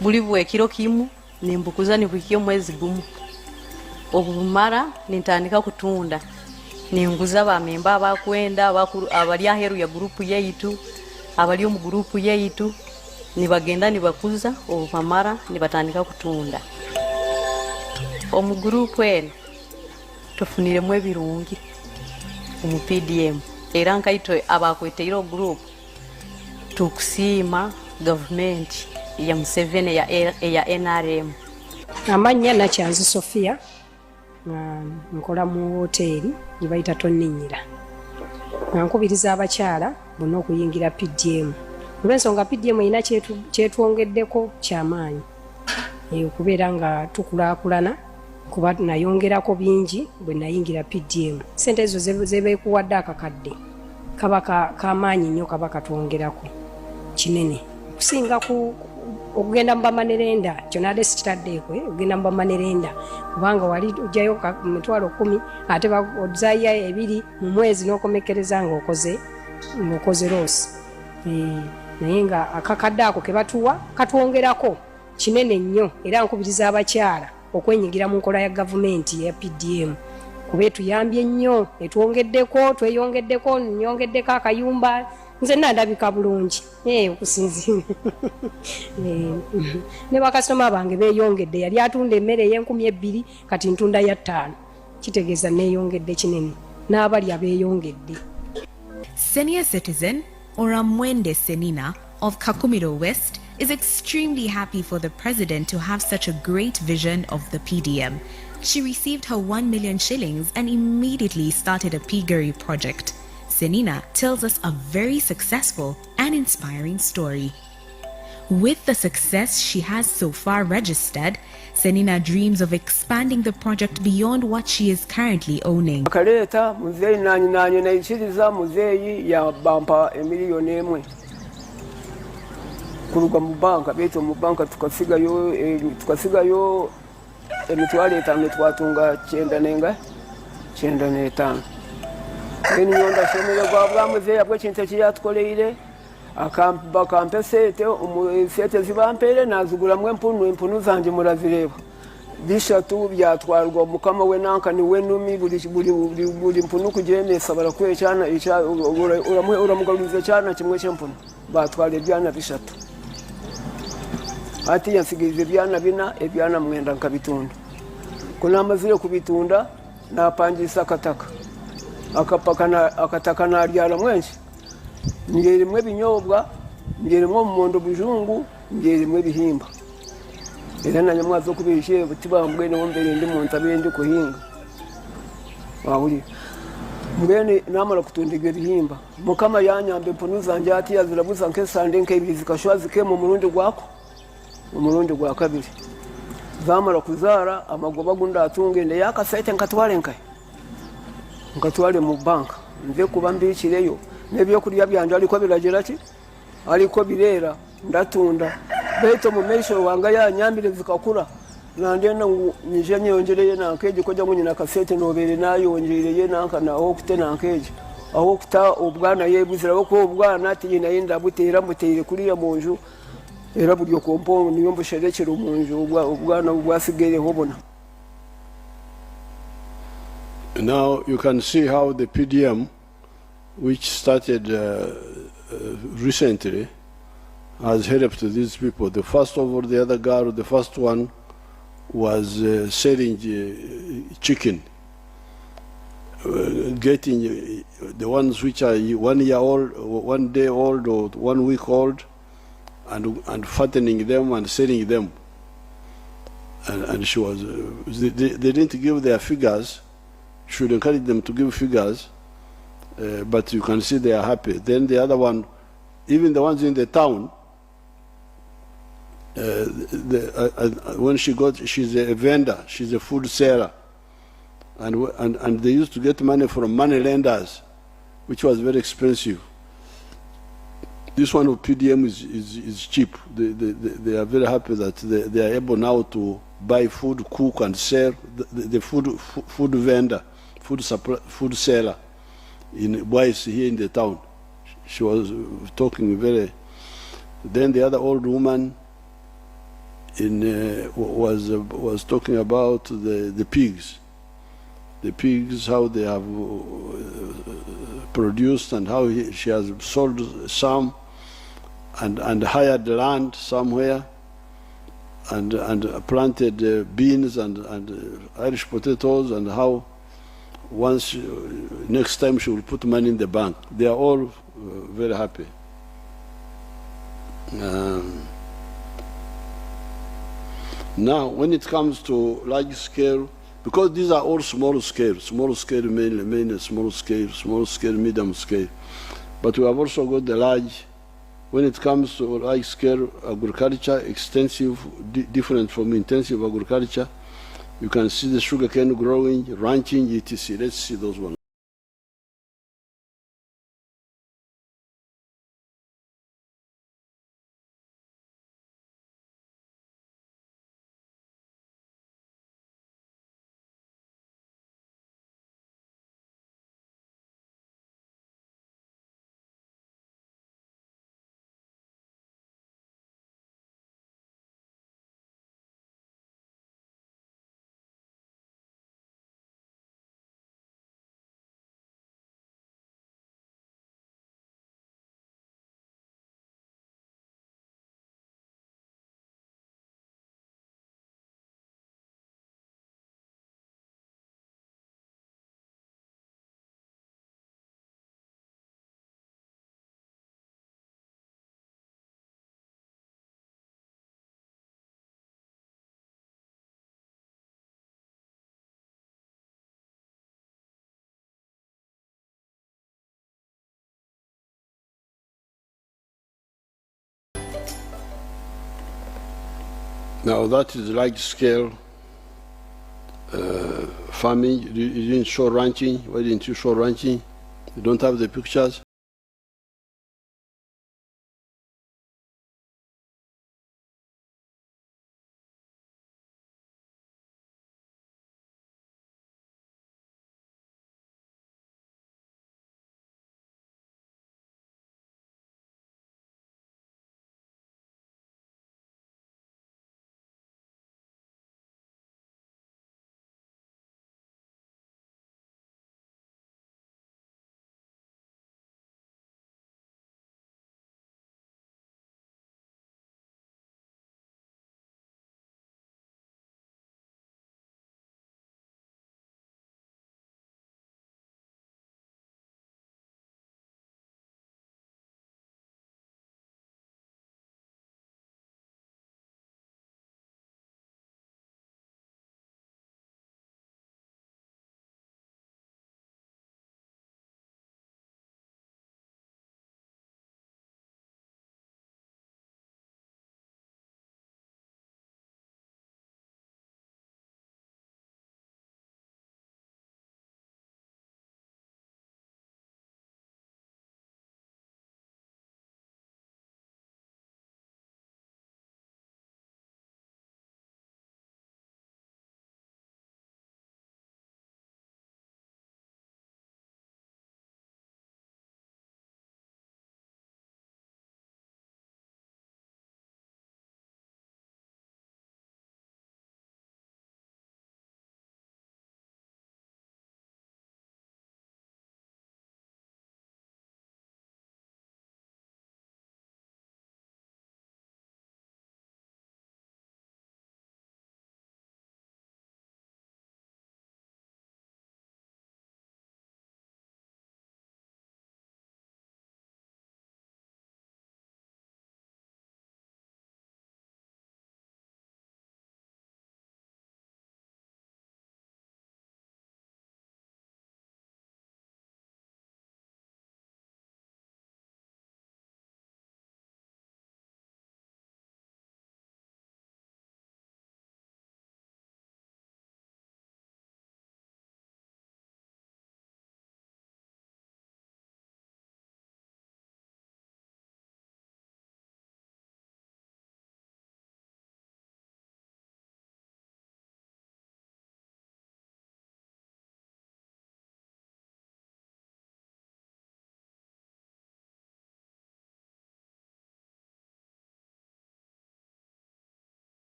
buli bwe kiro kimu nimbukuza nibukiye mwezi gumu. Obumara nintandika kutunda. Ninguza bamemba abakwenda abali aheru ya grupu yaitu, abali mu grupu yaitu, nibagenda nibakuza obumara nibatandika kutunda. Omu grupu eno tufuniremu ebirungi omu PDM. Era nkaito abakweteiro grupu tukusiima government ya Museveni ya NRM. Amanya Nakyanzi Sofia, nkola mu hoteli yibayita Tonninyira. Nkubiriza abakyala bonna okuyingira PDM. Olw'ensonga PDM ina kyetwongeddeko kyamaanyi. Okubeera nga tukulaakulana kuba nayongerako bingi bwe nayingira PDM. Sente ezo zebeekuwadde akakadde kaba kamaanyi nnyo kaba katwongerako kinene kusinga okugenda mu bamanerenda kyonade sikitaddeeko okugenda mu bamanerenda kubanga wali ojjayo emitwalo 10 ate odzaayo 2 mu mwezi n'okomekereza ng'okoze loosi. Naye nga akakadde ako ke batuwa katwongerako kinene nnyo era nkubiriza abakyala okwenyigira mu nkola ya gavumenti ya PDM kuba etuyambye nnyo etwongeddeko tweyongeddeko nyongeddeko akayumba nze nandabika bulungi okusinzira ne bakasitoma bange beeyongedde yali atunda emmere ey'$2,000 kati ntunda ya 5 kitegeeza neeyongedde kinene n'abali abeeyongedde. Senior citizen Oramwende Senina of Kakumiro West is extremely happy for the president to have such a great vision of the PDM. She received her 1 million shillings and immediately started a piggery project. Senina tells us a very successful and inspiring story. With the success she has so far registered, Senina dreams of expanding the project beyond what she is currently owning. Kaleta muzeyi nanyi naikiriza muzeyi ya bampa emiliyoni 1 kuruga mu banka beto mu banka tukasigayo emitwalo 5 twatunga 9.5 nyonda somero gwa muzeyi abwe kintu kyatukoleire akampa sete sete zibampere nazugulamu empunu zanje murazireba bishatu byatwarwa mukama we nanka ni wenumi buli mpunu kugene sabara kwecana uramugaruza cyana kimwe cyempunu batwale byana bishatu ati yansigirize byana bina ebyana mwenda nkabitunda kuna amazire kubitunda napangisa akataka naryala mwenshi ngerimwe binyobwa ngerimwe umumondo bujungu ngerimwe bihimba era na nyamwazo kubishe butibambwe no mbere ndi mu ntabende kuhinga waburi mbene namara kutundiga bihimba mukama yanyambe mpunu zanje ati yazirabuza nkesande nkebiri zikashwazi ke mu murundi gwako umurundi gwa kabiri zamara kuzara amagoba gunda atungende yakasete nkatwale nkatwale mu banka nze kuba mbikireyo nebyo kuriya byanje aliko biragera ki aliko birera ndatunda beto mu mesho wanga yanyambire zikakura nandena nije nyongereye nankeje kojya munyina kasete nobere nayo ongereye nanka naho kute nankeje aho kuta ubwana yebuzira boko ubwana ati nyina yenda butera mutere kuriya munju era buryo kompo niyo mbusherekera umunju ubwana bwasigere hobona. Now you can see how the PDM, which started recently, has helped these people. The first of all, the other girl, the first one was selling chicken, getting the ones which are 1 year old, 1 day old, or 1 week old, and fattening them and selling them. And she was, they didn't give their figures. Should encourage them to give figures, but you can see they are happy. Then the other one, even the ones in the town, when she's a vendor, she's a food seller, and they used to get money from money lenders, which was very expensive. This one of PDM is cheap. They are very happy that they are able now to buy food, cook and sell. The food vendor, food seller in Boise here in the town. She was talking very Then the other old woman was talking about the pigs. The pigs, how they have produced and how she has sold some and hired land somewhere and planted beans and Irish potatoes, and how once next time she will put money in the bank. They are all very happy. Now, when it comes to large scale, because these are all small scale, mainly small scale, medium scale. But we have also got the large. When it comes to large scale agriculture, extensive, different from intensive agriculture, you can see the sugarcane growing, ranching, etc. Let's see those ones. Now that is large scale farming. You didn't show ranching. Why didn't you show ranching? You don't have the pictures.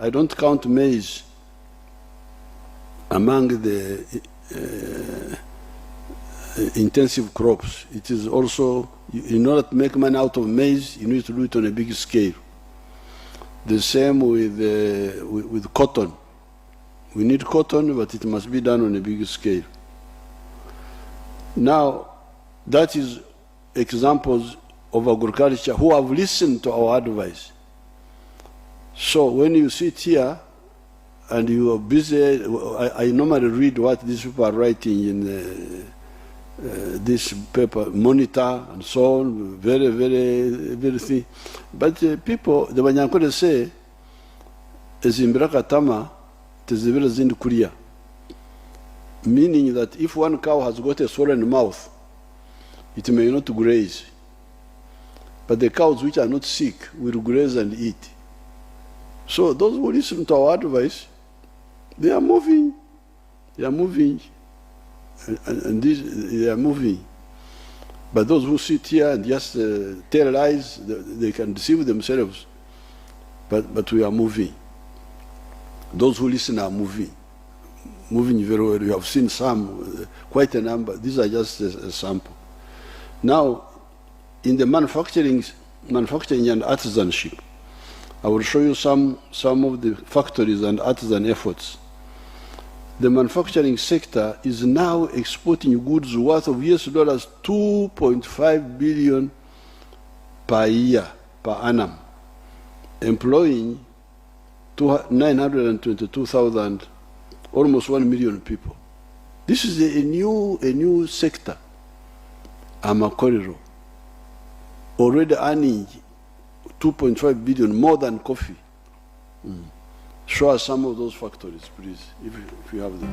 I don't count maize among the intensive crops. It is also, in order to make money out of maize, you need to do it on a big scale. The same with cotton. We need cotton, but it must be done on a big scale. Now, that is examples of agriculture who have listened to our advice. So when you sit here and you are busy, I normally read what these people are writing in this paper, monitor and so on, very thing. But people, the Banyankole say, ezimbira katama, tezibira zindi kuria. Meaning that if one cow has got a swollen mouth, it may not graze. But the cows which are not sick will graze and eat. So those who listen to our advice, they are moving. They are moving. And they are moving. But those who sit here and just tell lies, they can deceive themselves. But we are moving. Those who listen are moving. Moving very well. You have seen some, quite a number. These are just a sample. Now, in the manufacturing and artisanship, I will show you some of the factories and artisan efforts. The manufacturing sector is now exporting goods worth of US dollars 2.5 billion per year, per annum, employing 922,000, almost 1 million people. This is a new sector. Amakoriro, already earning 2.5 billion, more than coffee. Show us some of those factories, please, if you have them.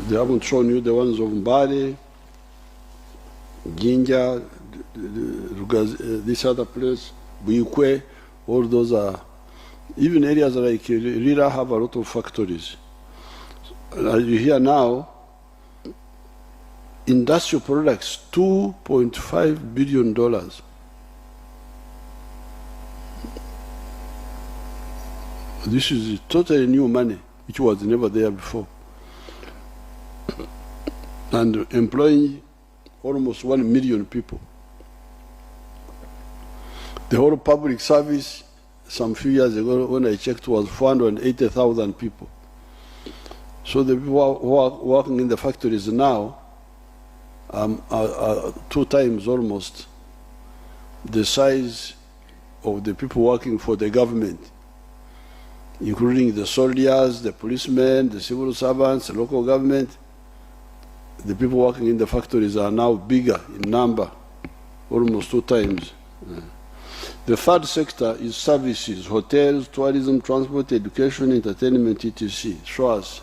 They haven't shown you the ones of Mbale, Jinja, this other place, Buikwe, all those are, even areas like Rira have a lot of factories. As you hear now, industrial products, $2.5 billion. This is totally new money, which was never there before. And employing almost 1 million people. The whole public service, some few years ago, when I checked, was 480,000 people. So the people who are working in the factories now are 2 times almost the size of the people working for the government, including the soldiers, the policemen, the civil servants, the local government. The people working in the factories are now bigger in number, almost 2 times. The third sector is services, hotels, tourism, transport, education, entertainment, etc. Show us.